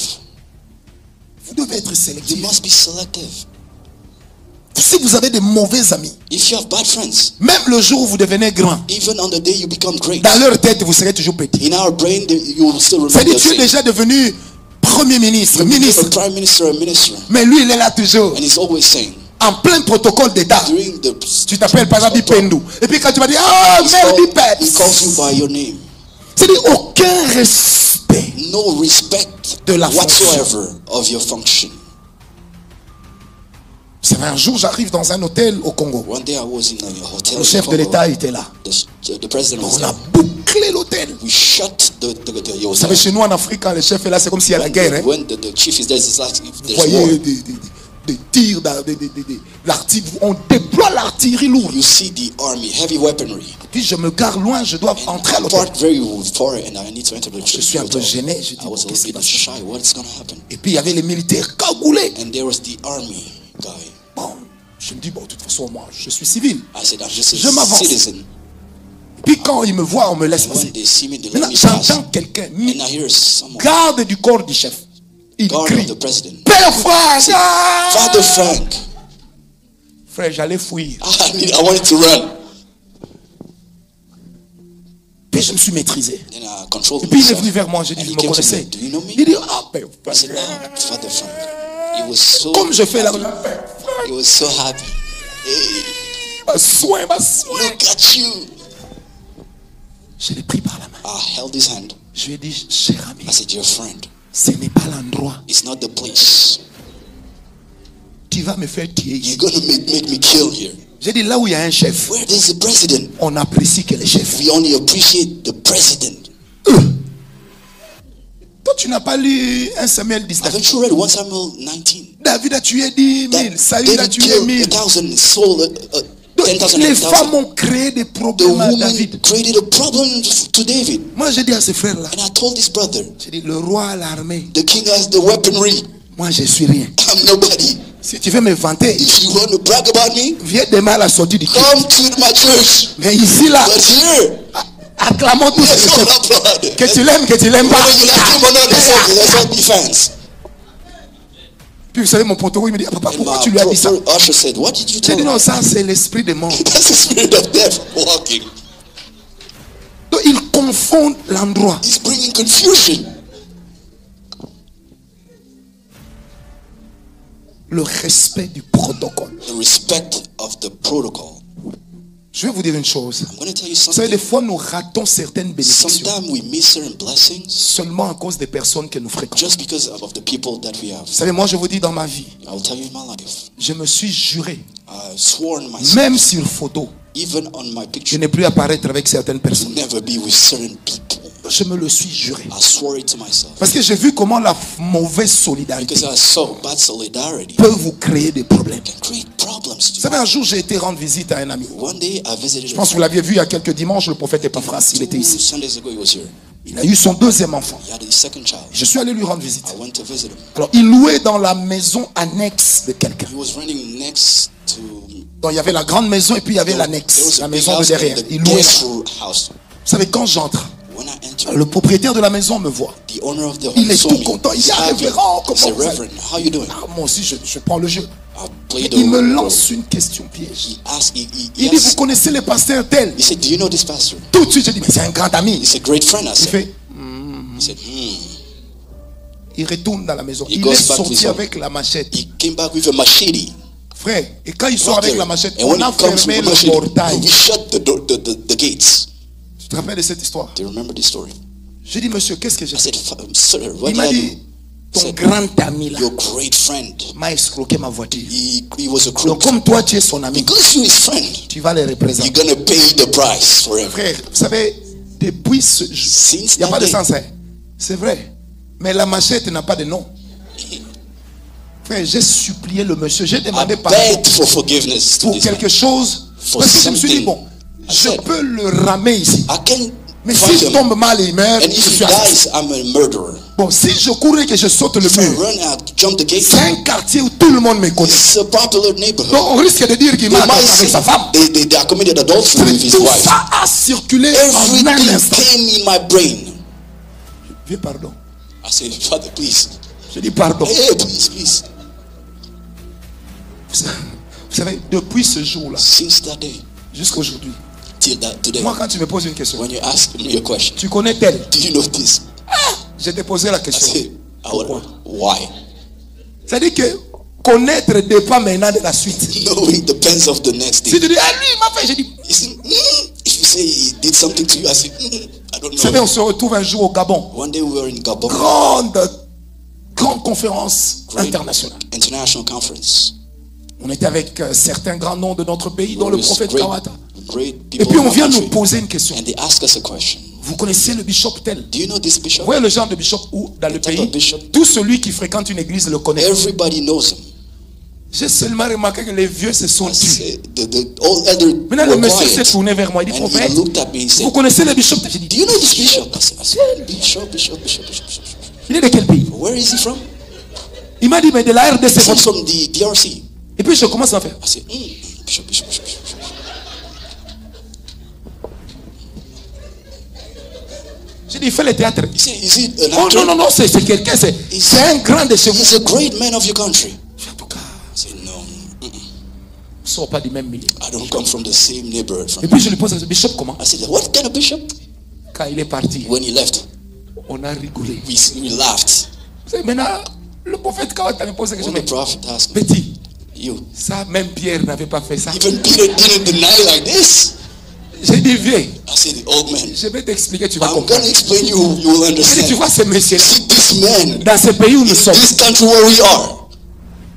Vous devez être You sélectif. must be selective. Si vous avez des mauvais amis, If you have bad friends, même le jour où vous devenez grand, even on the day you become great, dans leur tête, vous serez toujours petit. in our brain, you will still remember C'est-à-dire the tu es same. déjà devenu premier ministre, You became ministre. a prime minister, a minister, Mais lui, il est là toujours. and he's always saying, En plein protocole d'État. during the Tu t'appelles par exemple Pendou. Et puis quand tu vas dire, ah, merde, he Pep. calls you by your name. C'est-à-dire aucun respect No respect de la whatsoever of your function. Vous savez, un jour, j'arrive dans un hôtel au Congo. One day I was in a hotel. Le in chef de Congo. l'État était là. The president was On a there. bouclé l'hôtel. We shut the Vous savez, chez nous en Afrique, quand le chef est là, c'est comme s'il y a la guerre. Hein? When the chief is there, it's like if Vous there's war. voyez des tirs, l'artillerie. On déploie l'artillerie lourde. You see the army, heavy weaponry. Puis je me gare loin, je dois entrer à I l'hôtel. parked very far and I need to enter the Je suis un peu hotel. gêné. Je dis, I was a qu'est-ce qui little va bit se shy. passer? What's going to happen? Et puis il y avait les militaires cagoulés. And there was the army guy. Bon, je me dis, bon, de toute façon, moi, je suis civil. I said, I'm just Je a m'avance. citizen. Puis quand ils me voient, on me laisse And passer. when they see me, they let Maintenant, me pass. j'entends quelqu'un, And I hear someone, garde du corps du chef. Il guard crie, of the president. Père Franck! Father Frank. Frère, j'allais fuir. I wanted to run. Puis je me suis maîtrisé. Then I controlled Et puis il est myself. venu vers moi, j'ai dit, And vous he me came to me, connaissez? do you know me? Il dit, ah, Père I said, Franck. no, Father Frank. He was so Comme je fais là, happy. He was so happy. Hey, ma soin. look at you. Je l'ai pris par la main. I held his hand. Je lui ai dit, cher ami, I said, dear friend, ce n'est pas l'endroit. it's not the place. Tu vas me faire tuer You're ici. going to make me kill here. J'ai dit, là où il y a un chef, Where there's the president, on apprécie que le chef. we only appreciate the president. Toi, tu n'as pas lu 1 Samuel 19. Haven't you read 1 Samuel 19? David a tué 10 000, That Saül a David tué killed 1000. 1,000, Saul 10,000. Les femmes ont créé des The problèmes à woman David. created a problem to David. Moi, j'ai dit à ce frère-là, And I told this brother, j'ai dit, le roi a l'armée. the king has the weaponry. Moi, je suis rien. I'm nobody. Si tu veux me vanter, If you want to brag about me, viens demain à la sortie du culte. come to my church. Mais ici, là, But here, acclamons tous let's les all chefs. applaud. Que tu l'aimes, que tu l'aimes pas. Whether you like him or not, let's all be fans. Puis vous savez, mon poteau, il me dit, ah, papa, And pourquoi my tu lui as dit ça? usher said, what did you J'ai tell dit, him? non, ça, c'est l'esprit de mort. That's the spirit of death walking. Donc, ils confondent l'endroit. He's bringing confusion. Le respect du protocole. The respect of the protocol. Je vais vous dire une chose. I'm going to tell you Vous savez, des something. fois, nous ratons certaines bénédictions Sometimes we miss certain blessings seulement à cause des personnes que nous fréquentons. just because of the people that we have. Vous savez, moi, je vous dis dans ma vie, I will tell you in my life. je me suis juré, I've sworn myself, même sur photo, even on my je picture, n'ai plus apparaître avec certaines to personnes. never be with certain people. Je me le suis juré. I swore it to myself Parce que j'ai vu comment la mauvaise solidarité because I saw bad solidarity peut vous créer des problèmes. can create problems. Vous savez, un jour, j'ai été rendre visite à un ami. One day I visited Je pense que vous l'aviez vu il y a quelques dimanches, le prophète Epaphras, il était 2 ici. Sundays ago. He was here. Il a eu son deuxième enfant. He had his second child. Je suis allé lui rendre visite. I went to visit him. Alors, il louait dans la maison annexe de quelqu'un. He was running next to. Donc, il y avait la grande maison et puis il y avait There l'annexe, was la a big maison de house derrière. and the Il louait là. guest house. Vous savez, quand j'entre, When I entered, le propriétaire de la maison me voit. the owner of the Il home est saw tout me. content. Il He's dit, ah, happy. révérend, He comment said, vous allez? Reverend, how you doing? Ah, moi aussi, je prends le jeu. I played Il me the lance une question piège. He asked. He Il dit, vous asked. connaissez le pasteur tel? He said, do you know this pastor? Tout de suite, je dis, mais c'est un grand ami. He's a great friend. I Il said. fait, He said, il retourne dans la maison. He Il goes est back to his sorti home. avec la machette. He came back with a machete. Frère, et quand il sort avec la machette, And on when a he comes fermé with a le machete, portail. we shut the gates. Tu te rappelles de cette histoire? Do you remember this story? J'ai dit, monsieur, qu'est-ce que j'ai I fait? said, sir, what Il did m'a I dit, do? ton said, grand ami là your great friend, m'a escroqué ma voiture. he was a Donc crook. comme toi tu es son ami, Because you're his friend, tu vas les you're représenter. gonna pay the price forever. Frère, vous savez, depuis ce jour, Since il n'y a pas that de day, sens, hein. C'est vrai. Mais la machette n'a pas de nom. Frère, j'ai supplié le monsieur, j'ai I demandé pardon begged for forgiveness to pour this man. quelque chose. For Parce que je me suis dit, something. bon, I je said, peux le ramer ici. I can Mais find s'il him, tombe mal et il meurt, and je if he suis assassin. dies, I'm a murderer. Bon, si je courais que je saute le If I mur, run out, jump the gate, c'est un quartier où tout le monde me connaît. it's a popular neighborhood. Donc on risque de dire qu'il They m'a might avec sa say femme. they are committed adultery with his Tout wife. ça a circulé en un Everything instant. came in my brain. Viens, pardon. I said, Father, please. Je dis pardon. Hey, please, please. Vous savez, depuis ce jour-là, Since that day jusqu'à aujourd'hui, till that today, moi quand tu me poses une question, when you ask me a question, tu connais tel? do you know this? Je t'ai posé la I question. said, why? C'est-à-dire que connaître dépend maintenant de la suite. Knowing depends of the next Si thing. tu dis, ah lui il m'a fait, je dis, You see, if you say he did something to you, I say, I don't vous savez, know. on se retrouve un jour au Gabon. One day we were in Gabon, Grande conférence great internationale. international conference. On était avec certains grands noms de notre pays, dont le With prophète great, Kawata. great Et people puis in on our vient nous country. poser une question. And they ask us a question. Vous connaissez le bishop tel? Do you know this Vous bishop? voyez le genre de bishop où dans le type pays, of bishop? tout celui qui fréquente une église le connaît. Everybody knows him. J'ai seulement remarqué que les vieux se sont I tus. said, the old elder Maintenant le were monsieur s'est quiet. tourné vers moi. Il dit, And he prophète, looked at me and vous said, connaissez le bishop? J'ai dit, do you know this bishop? I said, bishop. il est de quel pays? Where is he from? Il m'a dit, mais de la RDC. He's from the DRC. Et puis je commence à faire. I said, bishop. J'ai dit, il fait le théâtre. He said, is he an Oh actor? non, c'est quelqu'un, c'est un grand de chez vous. He's a great man of your country. En tout cas, I said, no, on ne sort pas du même milieu. I don't come from the same neighborhood. Et puis je lui pose à ce bishop comment? I said, what kind of bishop? Quand il est parti, When he left, on a rigolé. we laughed. Vous savez, maintenant, le prophète Kawata me pose la question. When the Mais, prophet asked me, petit, you, ça, même Pierre n'avait pas fait ça. even Peter didn't deny like this. J'ai dit, viens, I said, old man, je vais t'expliquer, tu vas I'm comprendre. going to explain you will J'ai dit, tu understand. vois ce monsieur-là, See this man, dans ce pays où nous in sommes, this country where we are,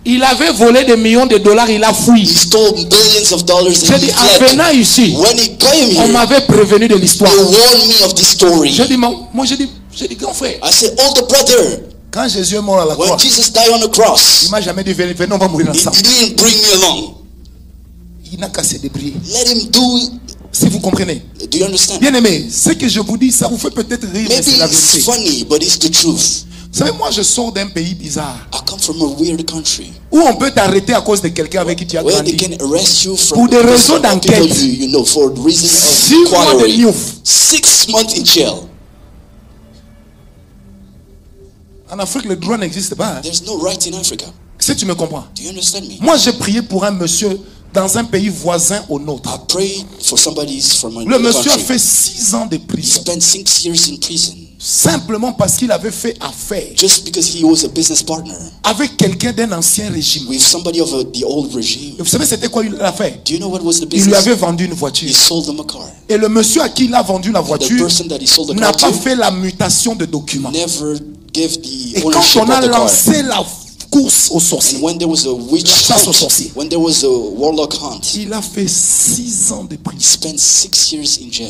il avait volé des millions de dollars, il a fui. he stole billions of dollars J'ai and dit, he en fled. venant ici, When he came on here, m'avait prévenu de l'histoire. they warned me of this story. J'ai dit, moi j'ai dit, grand frère, I said, older brother, quand Jésus est mort à la when croix, Jesus died on the il cross, m'a jamais dit, venez, on va mourir he ensemble. didn't bring me along. Il n'a qu'à se débrouiller. Let him do. Si vous comprenez. Do you understand? Bien aimé, ce que je vous dis, ça vous fait peut-être rire, mais Maybe c'est la it's vérité. funny, but it's the truth. Vous savez, moi je sors d'un pays bizarre, I come from a weird country où on peut t'arrêter à cause de quelqu'un avec qui tu as where they grandi. can arrest you Pour from des raisons people d'enquête. you know for the reason 6 of mois de inquiry. niouf. 6 months in jail. En Afrique, le droit n'existe pas. Hein. There's no right in Africa. Si tu me comprends. Do you understand me? Moi, j'ai prié pour un monsieur dans un pays voisin au nôtre. I prayed for somebody from Le another monsieur a country. fait 6 ans de He prison. spent 6 years in prison Simplement parce qu'il avait fait affaire just because he was a business partner avec quelqu'un d'un ancien régime. with somebody of the old regime. Et vous savez, c'était quoi il a fait? Do you know what was the Il lui business? avait vendu une voiture. He sold them a car. Et le monsieur à qui il a vendu la The voiture person that he sold the n'a car pas to fait la mutation de documents. never gave the Et quand ownership on a of the car. lancé la course aux And sorciers, when there was a witch La chasse aux hunt, sorciers. when there was a warlock hunt, il a fait 6 ans de he prison spent 6 years in jail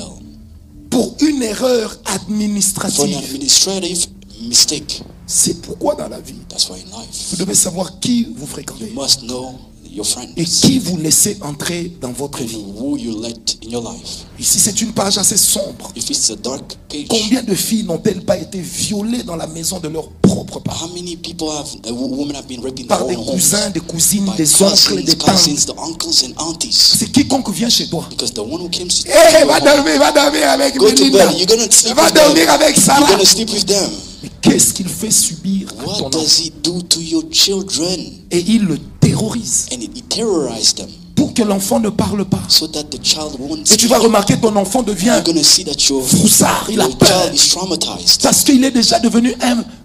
pour une erreur for an administrative. administrative mistake. C'est pourquoi dans la vie, That's why in life, vous devez savoir qui vous you fréquentez must know your friends et qui vous laissez entrer dans votre vie. and who you let in your life. Ici, c'est une page assez sombre. If it's a dark page, Combien de filles n'ont-elles pas été violées dans la maison de leurs propres parents? how many people women have been raped in their Par own des homes? cousins, des cousines, By des oncles, des tantes. cousins, the uncles and aunties. C'est quiconque vient chez toi. Because the one who came to Eh, va dormir avec go to Melinda. bed, you're gonna sleep Va with them. dormir avec You're Sarah. gonna sleep with them. Mais qu'est-ce qu'il fait subir à ton What enfant? does he do to your children? Et il le terrorise And he terrorized them pour que l'enfant ne parle pas. so that the child won't Et tu speak. vas remarquer ton enfant devient You're gonna see that froussard, il a your peur. child is traumatized Parce qu'il est déjà devenu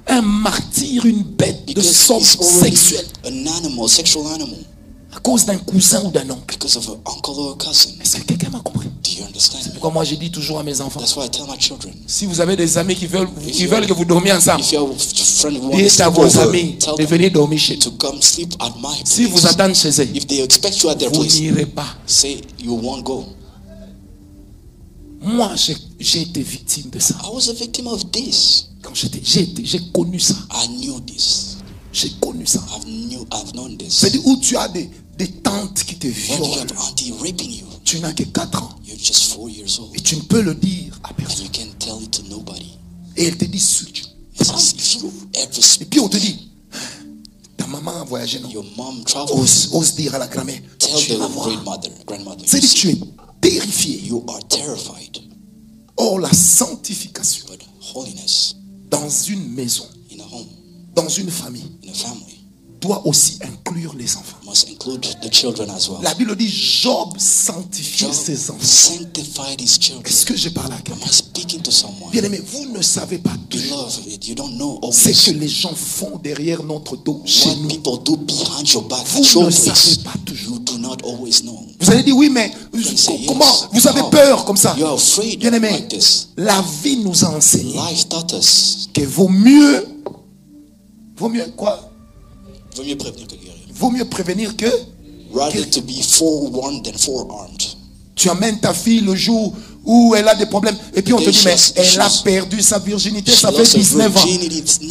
un martyr, une bête de because somme he's already sexuelle. an animal, sexual animal. À cause d'un cousin ou d'un oncle. because of an uncle or a cousin. Est-ce que quelqu'un m'a compris? Do you understand me? Pourquoi moi je dis toujours à mes enfants, That's why I tell my children. si vous avez des amis qui veulent que vous dormiez ensemble, If you have a friend who wants to dites à sleep vos over, amis tell de them venir dormir chez to nous. come sleep at my Si vous place. attendez chez eux, If they expect you at their vous place, n'irez pas. say you won't go. Moi, j'ai été victime de ça. I was a victim of this. Quand j'ai connu ça. I knew this. J'ai connu ça. I've known this. C'est où tu as des tantes qui te When you violent. have auntie raping you, Tu n'as que 4 ans. you're just 4 years old, Et tu ne peux le dire à and personne. you can tell it to nobody. Et elle te dit, switch. It's as if you ever Et speak. puis on te dit, ta maman a voyagé, non? Your mom travels. Ose dire à la grand-mère, Tell tu vas the voir. grandmother. C'est-à-dire que tu es terrifié. You are terrified, Or, la sanctification but holiness dans une maison, in a home, dans une famille, in a family, doit aussi inclure les enfants. must include the children as well. La Bible dit, Job sanctifiait Job ses enfants. sanctified his children. Est-ce que j'ai parlé à Am quelqu'un? I speaking to someone? Bien aimé, vous ne savez pas toujours Beloved, you don't know ce que always les gens font derrière notre dos chez what nous. people do behind your back Vous at your ne savez place. pas toujours. You do not always know. Vous allez dire, oui, mais say, yes. comment vous avez How? peur comme ça? You are afraid Bien aimé, like this. la vie nous a enseigné Life taught us. que vaut mieux quoi? Vaut mieux prévenir que guérir. Vaut mieux prévenir que Rather to be forewarned than forearmed. tu amènes ta fille le jour où elle a des problèmes et puis on te dit, mais elle a perdu sa virginité, ça fait 19 ans.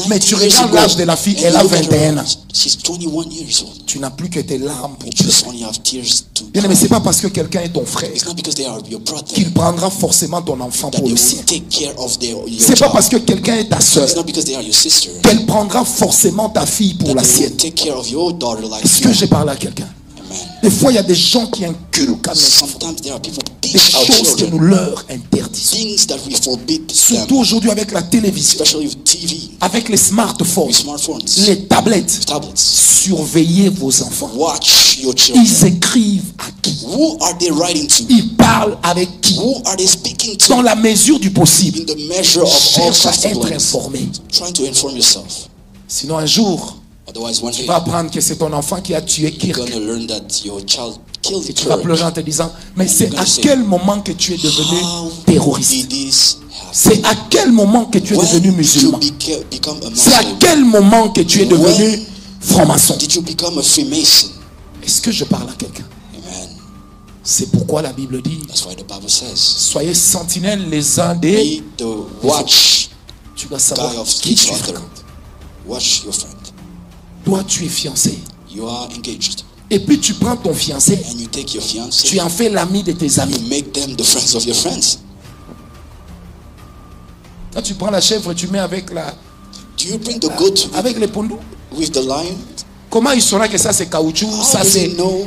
Mais tu regardes l'âge de la fille, elle a 21 ans. She's 21 years old. Tu n'as plus que tes larmes pour You pleurer. just only have tears to Bien aimé, c'est pas parce que quelqu'un est ton frère It's not because they are your brother qu'il prendra forcément ton enfant that pour they le will sien. take care of your C'est pas parce child. que quelqu'un est ta soeur It's not because they are your sister qu'elle prendra forcément ta fille pour that la they will sienne. take care of your daughter like Est-ce you. que j'ai parlé à quelqu'un? Amen. Des fois, il y a des gens qui inculquent à nos enfants Sometimes there are people des teach our choses que nous children leur interdisons. things that we forbid them, Surtout aujourd'hui avec la télévision, especially with TV, avec les smartphones, with smartphones, les tablettes. tablets. Surveillez vos enfants. Watch your children. Ils écrivent à qui? Who are they writing to? Ils parlent avec qui? Who are they speaking Dans to? la mesure du possible. In the measure of all Cherche à être possibilities. informé. Trying to inform yourself. Sinon un jour, Otherwise, one tu day, vas apprendre que c'est ton enfant qui a tué you're Kirk. going to learn that your child killed Et tu vas Kirk. pleurer en te disant, mais c'est gonna à say, quel moment que tu es devenu How terroriste? did this happen? C'est à quel moment que tu es devenu When did you musulman? become a C'est à Muslim? quel moment que tu es devenu franc-maçon? Did you become a Freemason? Est-ce que je parle à quelqu'un? Amen. C'est pourquoi la Bible dit, That's why the Bible says, soyez sentinelles les uns des... be the watch Tu dois savoir guy of qui each tu other. fréquentes. Watch your friend. Toi, tu es fiancé. You are engaged. Et puis tu prends ton fiancé, And you take your tu fiancé, en fais l'ami de tes amis. you make them the friends of your friends. Quand tu prends la chèvre, tu mets avec Do you bring the goat avec les pondous. with the lion? Comment il saura que ça c'est caoutchouc, How ça does c'est he know?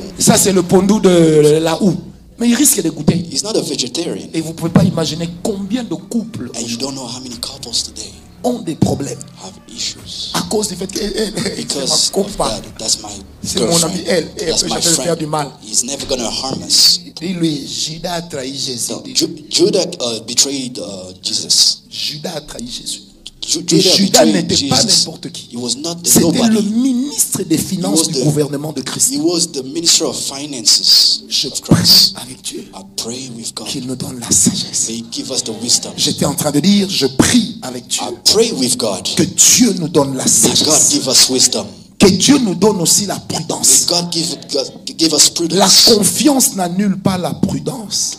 le pondou de la houe? Mais il risque de goûter. He's not a vegetarian. Et vous ne pouvez pas imaginer combien de couples And you don't know how many couples today ont des problèmes have issues. à cause du fait que c'est Because ma of compagne. that, that's my C'est mon ami, girlfriend. elle. Et That's après, my je vais faire du friend. mal. He's never going to harm us. Dis-lui, Judas a trahi Jésus. No, Judah betrayed Jesus. Judas a trahi Jésus. Et Judah Judas betrayed n'était pas Jesus. n'importe qui. He was not the C'était le nobody. ministre des finances was du the- gouvernement de Christ. He was the minister of finances Je of prie Christ. avec Dieu I pray with God. qu'il nous donne la sagesse. May He give us the wisdom. J'étais en train de dire, je prie avec Dieu I pray with God. que Dieu nous donne la May God sagesse. give us wisdom. Que Dieu nous donne aussi la May prudence. God give us La prudence. confiance n'annule pas la prudence.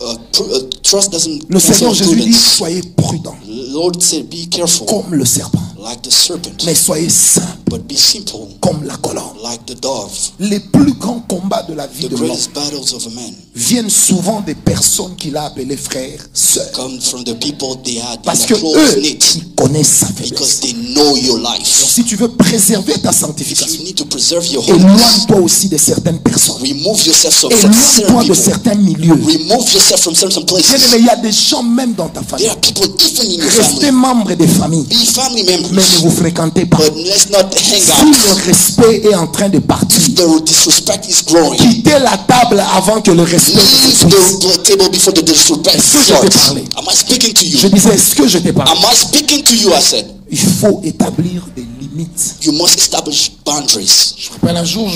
Trust doesn't Le Seigneur cancel Jésus dit, prudence. soyez prudents Lord said, be careful comme le serpent, like the serpent, mais soyez simples but be simple comme la colombe. like the dove. Les plus grands combats de la vie The de l'homme greatest battles of a man viennent souvent des personnes qu'il a appelées frères, sœurs. come from the people they had in Parce a que close eux, knit, ils connaissent sa because faiblesse. they know your life. Si tu veux préserver ta If sanctification, you need to preserve your holiness, éloigne-toi aussi de certaines personnes. remove yourself from Éloigne-toi certain de people. certains milieux. Remove yourself from certain Bien places. aimé, il y a des gens même dans ta famille. There are people even in your Restez family. membres des familles, Be family mais ne members, vous fréquentez pas. but let's not hang Si out. le respect est en train de partir, The disrespect is growing. quittez la table avant que le respect ne Leave s'épuise. the table before the disrespect Est-ce que je t'ai starts. parlé? Am I speaking to Je you? disais, est-ce que je t'ai parlé? Am I speaking to you? I said, Il faut établir des limites. you must establish boundaries. Je me rappelle un jour,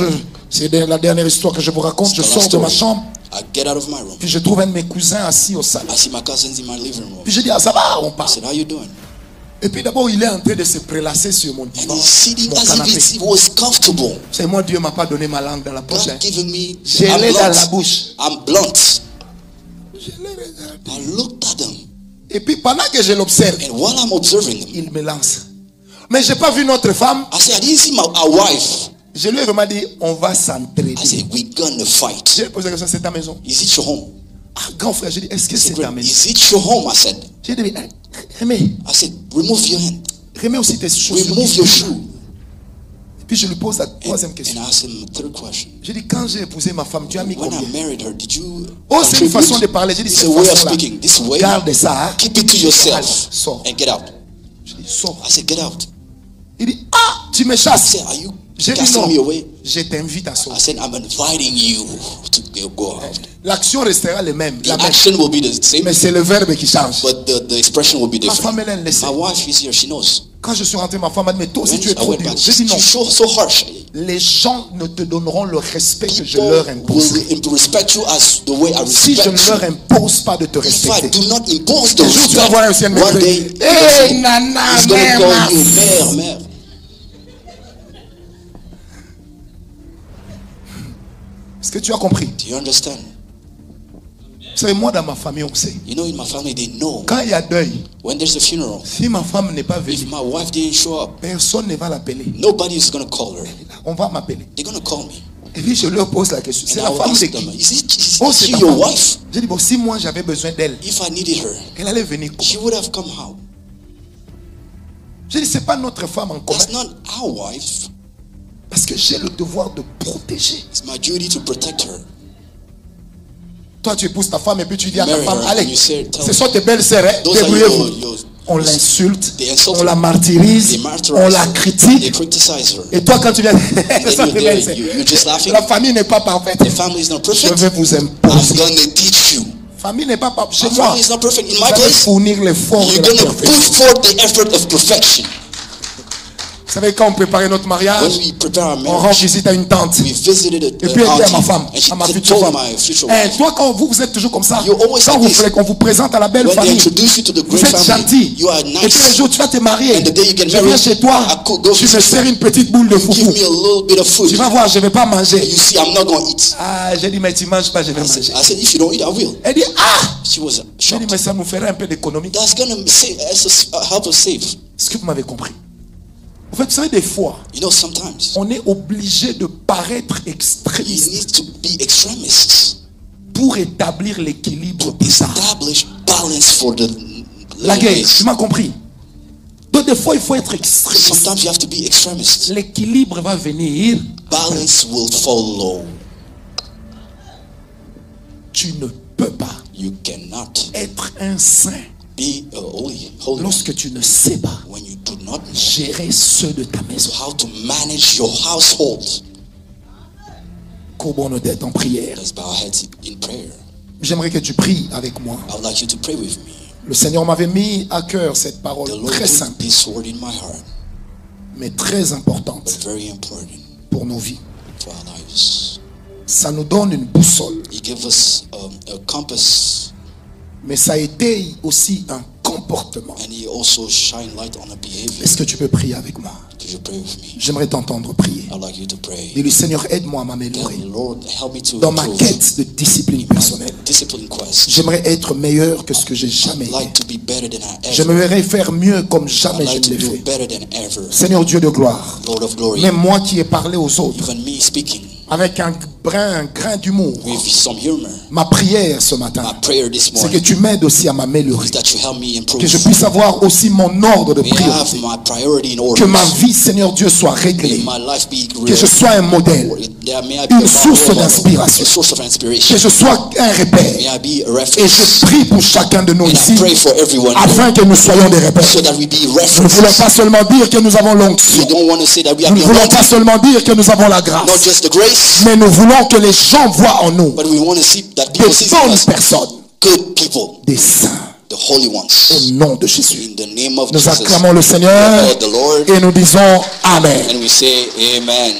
C'est la dernière histoire que je vous raconte. Je sors de ma chambre. I get out of my room. Puis je trouve un de mes cousins assis au salon. I see my cousins in my living room. Puis je dis, ah ça va, on I parle. said, how you doing? Et puis d'abord, il est en train de se prélasser sur mon And divan, he's sitting mon as canapé. if it was comfortable. C'est moi, Dieu m'a pas donné ma langue dans la poche. God given me. Je I'm l'ai dans la blunt. bouche. I'm blunt. Je l'ai regardé. I looked at them. Et puis pendant que je l'observe, And while I'm observing them, il me lance. Mais j'ai pas vu notre femme. I said, I didn't see our wife. Je lui ai vraiment dit, on va I s'entraider. said, we're gonna fight. J'ai posé la question, c'est ta maison? Is it your home? Ah, grand frère, j'ai dit, est-ce que I c'est said, ta maison? is it your home? I said. J'ai dit, remets, I said, remove your hand. remets aussi tes chaussures. Remove your shoe. Et puis je lui pose la troisième question. And I asked him the third question. J'ai dit, quand j'ai épousé ma femme, tu as mis When combien? I married her, did you Oh, c'est une façon de contribute? parler. J'ai dit, It's c'est a une way of façon là. speaking. This way, Garde ça. Hein. keep it to yourself Sors. and get out. J'ai dit, sors. I said, get out. Il dit, ah, tu me I chasses. said, are you J'ai dit casting non. me away? Je t'invite à sortir. I said, I'm inviting you to go out. L'action restera la même. The La même. action will be the same, Mais c'est le verbe qui change. but the expression will be Ma different. femme, elle le sait. My wife is here. She knows. Quand je suis rentré, ma femme m'a dit, mais toi aussi When tu es I trop went dur. back, J'ai dit non. you're so harsh. Les gens ne te donneront le respect que je People leur impose. will respect you as the way I Si je respect ne leur you. impose pas de te If I respecter, do not impose the un jour tu vas voir un ciel respect, me one day dire, hey nana, he's going to call you mère. mère. Est-ce que tu as compris? Do you understand? Vous savez, moi dans ma famille, on sait. You know, in my family, they know Quand il y a deuil, when there's a funeral, si ma femme n'est pas if venue, my wife didn't show up, personne ne va l'appeler. nobody is going to call her. On va m'appeler. They're going to call me. Et puis je leur pose la question. C'est And la I will femme de ask them, qui? is Oh, c'est she ta your femme. wife? J'ai dit, bon, si moi j'avais besoin d'elle, If I needed her, elle allait venir. she would have come out. J'ai dit, c'est pas notre femme en commun. That's not our wife. Parce que j'ai le devoir de protéger. It's my duty to protect her. Toi, tu épouses ta femme et puis tu dis à ta Marry femme, her, allez, and you say, tell ce her, sont tes belles-sœurs, hein, those are débrouillez-vous. your On l'insulte, They insult on her. la martyrise, They on martyrize la her. They critique. criticize her. Et toi, quand tu viens, And ça then te you're met, there, you're just laughing. la famille n'est pas parfaite. The family is not Je perfect. vais vous I'm imposer. going to teach you. Famille n'est pas parfaite. Chez My moi, family is not perfect. In vous my allez place, fournir l'effort de you're la going to put perfection. forth the effort of perfection. Vous savez, quand on préparait notre mariage, When we prepare our on rend marriage, visite à une tante. we visited Et puis elle dit à ma femme, and she à ma future told femme, my future eh, wife, toi quand vous êtes toujours comme ça, You always quand like this. on vous présente à la belle when they famille, introduce you to the vous great êtes family, gentil. you are Et puis un nice. jour tu vas te marier, And the day you get je viens married, chez toi, I go tu me visit sers une petite boule de Give foufou. me a little bit of food. Tu vas voir, je ne vais pas manger. You see, I'm not going to eat. Ah, j'ai dit, mais tu ne manges pas, je vais I manger. said, if you don't eat, I will. Elle dit, ah, She was j'ai dit, shocked. mais ça nous ferait un peu d'économie. That's going to help us save. Est-ce que vous m'avez compris? En fait, vous savez, des fois, You know, sometimes on est obligé de paraître you extrémiste need to be extremists pour établir l'équilibre to bizarre. establish balance for the La guerre, ways. tu m'as compris? Donc des fois, il faut être extrémiste. Sometimes you have to be extremist. L'équilibre va venir. Balance will follow. Tu ne peux pas You cannot être un saint be a holy one lorsque tu ne sais pas when you do not know gérer ceux de ta maison. how to manage your household. Courbons nos têtes en prière. Let's bow our heads in prayer. J'aimerais que tu pries avec moi. I would like you to pray with me. Le Seigneur m'avait mis à cœur cette parole The Lord très put simple, this word in my heart, mais très importante but very important pour nos vies. for our lives. Ça nous donne une boussole, He gave us a compass, mais ça a été aussi un comportement. and he also shine light on a behavior. Est-ce que tu peux prier avec moi? Could you pray with me? J'aimerais t'entendre prier. I'd like you to pray. Dis-lui, Seigneur, aide-moi à Tell m'améliorer the Lord, help me to dans ma improve quête de discipline in my personnelle. discipline quest. J'aimerais être meilleur que ce que j'ai jamais I'd été. like to be better than I ever. J'aimerais faire mieux comme I'd jamais je like ne to l'ai do fait. better than ever. Seigneur Dieu de gloire, Lord of glory, même moi qui ai parlé aux autres even me speaking avec un grain d'humour, with some humor, ma prière ce matin, my prayer this c'est que morning tu m'aides aussi à m'améliorer. is that you help me improve. Que je puisse avoir aussi mon ordre de May I have priorité. my priority in order. Que ma vie, Seigneur Dieu, soit réglée. May my life be Que je sois un modèle. May I be Une a source role model, d'inspiration. a source of inspiration. Que je sois un May repère. I be a Et reference. je prie pour chacun de nous And ici, I pray for everyone afin que nous soyons des repères. so that we be Nous ne voulons references. pas seulement dire que nous avons We l'onction. don't want to say that we have Nous ne the voulons anointing, pas seulement dire que nous avons la not grâce. just the grace, Mais nous voulons que les gens voient en nous but we want to see that des people see bonnes us, personnes, good people, des saints, the holy ones. au nom de Jésus. In the name of Nous Jesus, acclamons le Seigneur the Lord, et nous disons Amen. and we say Amen.